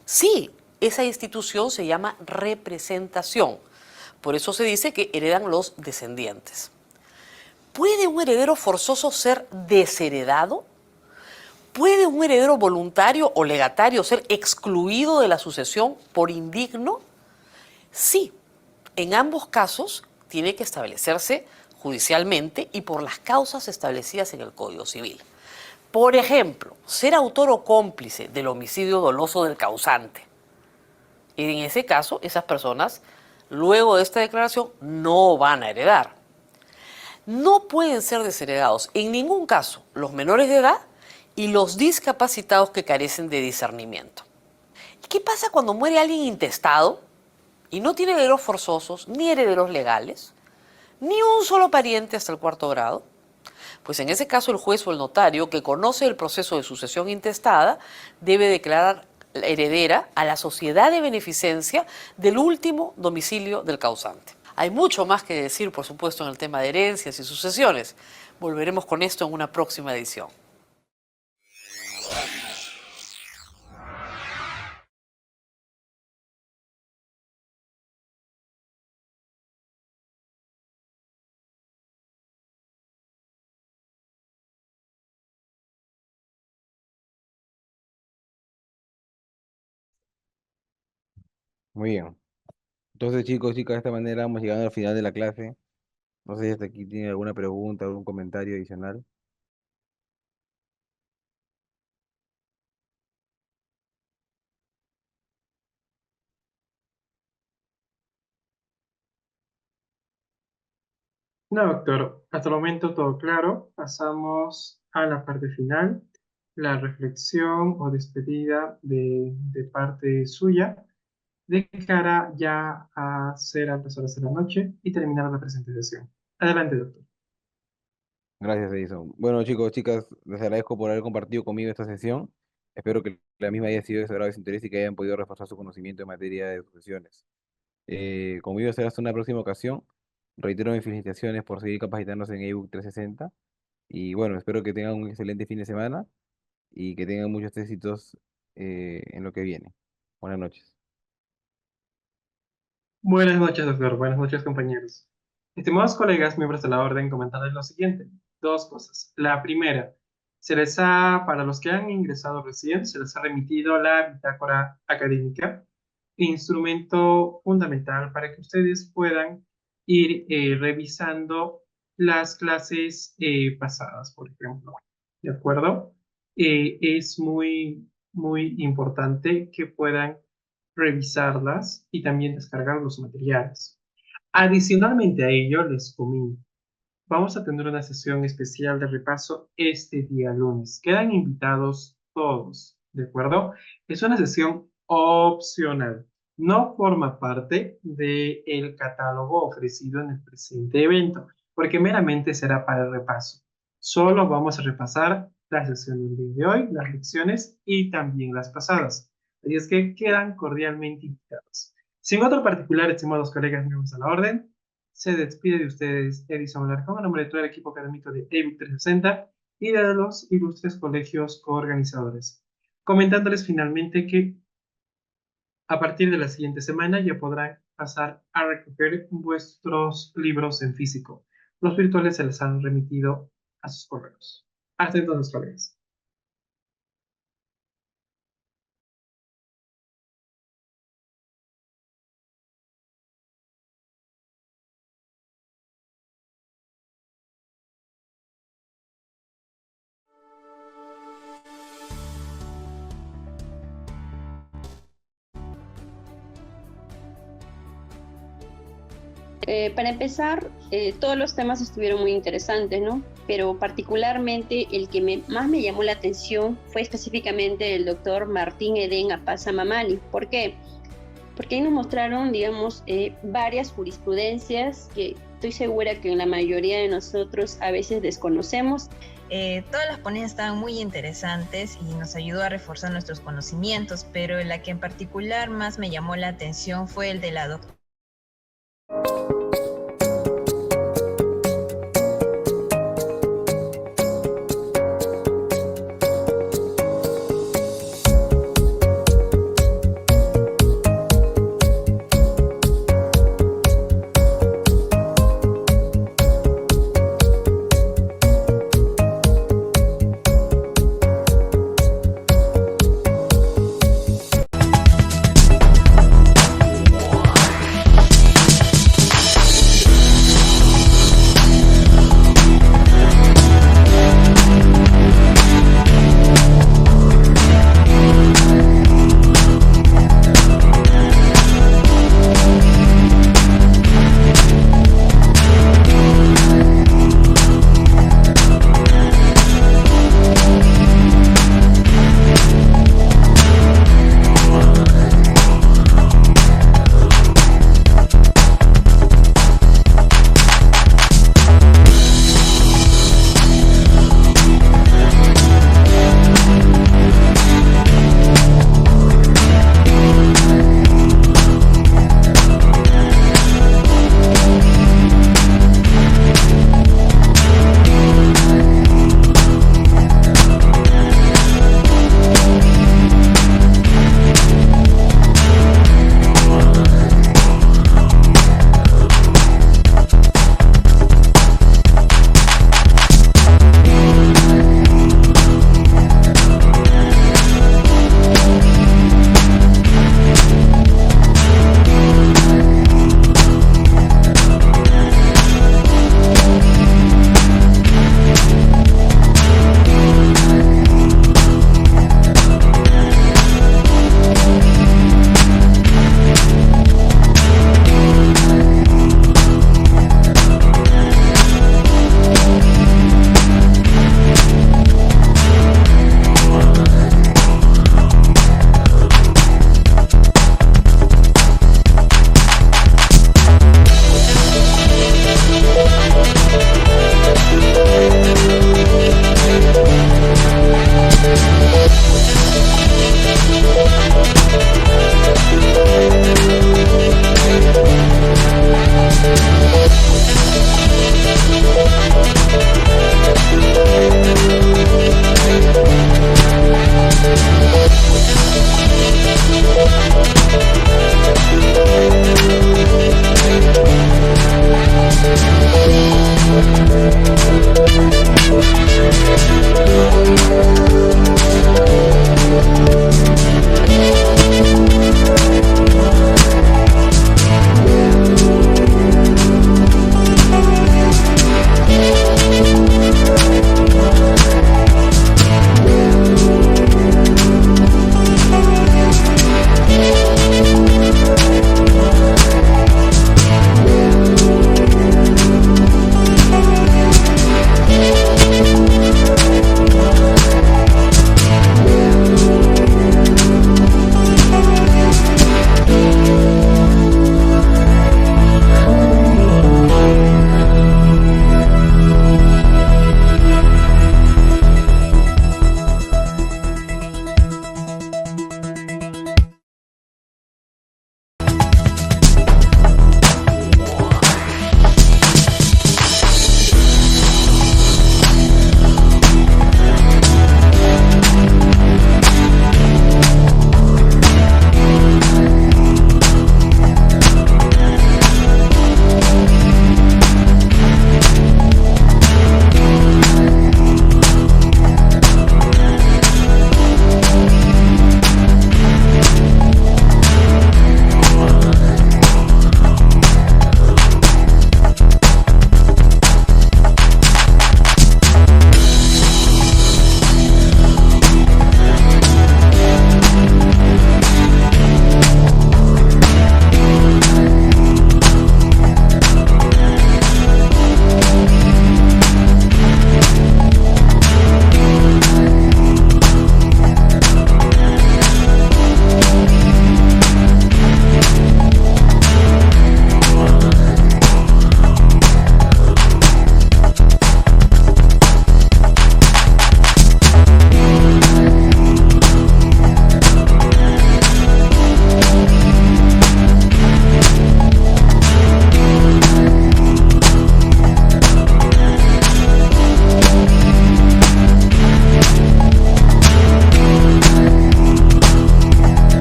Sí, esa institución se llama representación. Por eso se dice que heredan los descendientes. ¿Puede un heredero forzoso ser desheredado? ¿Puede un heredero voluntario o legatario ser excluido de la sucesión por indigno? Sí, en ambos casos tiene que establecerse judicialmente y por las causas establecidas en el Código Civil. Por ejemplo, ser autor o cómplice del homicidio doloso del causante. Y en ese caso, esas personas, luego de esta declaración, no van a heredar. No pueden ser desheredados en ningún caso los menores de edad y los discapacitados que carecen de discernimiento. ¿Y qué pasa cuando muere alguien intestado y no tiene herederos forzosos ni herederos legales, ni un solo pariente hasta el 4º grado? Pues en ese caso el juez o el notario que conoce el proceso de sucesión intestada debe declarar heredera a la sociedad de beneficencia del último domicilio del causante. Hay mucho más que decir, por supuesto, en el tema de herencias y sucesiones. Volveremos con esto en una próxima edición. Muy bien. Entonces, chicos, chicas, de esta manera vamos llegando al final de la clase. No sé si hasta aquí tienen alguna pregunta, algún comentario adicional. No, doctor, hasta el momento todo claro. Pasamos a la parte final, la reflexión o despedida de parte suya, de cara ya a ser altas horas de la noche y terminar la presentación. Adelante, doctor. Gracias, Edison. Bueno, chicos, chicas, les agradezco por haber compartido conmigo esta sesión. Espero que la misma haya sido de su agrado y su interés y que hayan podido reforzar su conocimiento en materia de sucesiones. Conmigo será hasta una próxima ocasión. Reitero mis felicitaciones por seguir capacitándose en ebook 360. Y bueno, espero que tengan un excelente fin de semana y que tengan muchos éxitos en lo que viene. Buenas noches. Buenas noches, doctor. Buenas noches, compañeros. Estimados colegas, miembros de la orden, comentarles lo siguiente. Dos cosas. La primera, para los que han ingresado recién, se les ha remitido la bitácora académica, instrumento fundamental para que ustedes puedan ir revisando las clases pasadas, por ejemplo. ¿De acuerdo? Es muy importante que puedan revisarlas y también descargar los materiales. Adicionalmente a ello, les comento, vamos a tener una sesión especial de repaso este día lunes. Quedan invitados todos, ¿de acuerdo? Es una sesión opcional. No forma parte del catálogo ofrecido en el presente evento, porque meramente será para el repaso. Solo vamos a repasar la sesión del día de hoy, las lecciones y también las pasadas. Así es que quedan cordialmente invitados. Sin otro particular, estimados colegas miembros de la orden, se despide de ustedes Edison Alarcón, en nombre de todo el equipo académico de ebook 360 y de los ilustres colegios coorganizadores. Comentándoles finalmente que a partir de la siguiente semana ya podrán pasar a recoger vuestros libros en físico. Los virtuales se les han remitido a sus correos. Hasta entonces, colegas. Para empezar, todos los temas estuvieron muy interesantes, ¿no? Pero particularmente el que más me llamó la atención fue específicamente el doctor Martín Eden Apaza Mamani. ¿Por qué? Porque ahí nos mostraron, digamos, varias jurisprudencias que estoy segura que la mayoría de nosotros a veces desconocemos Todas las ponencias estaban muy interesantes y nos ayudó a reforzar nuestros conocimientos, pero la que en particular más me llamó la atención fue el de la doctora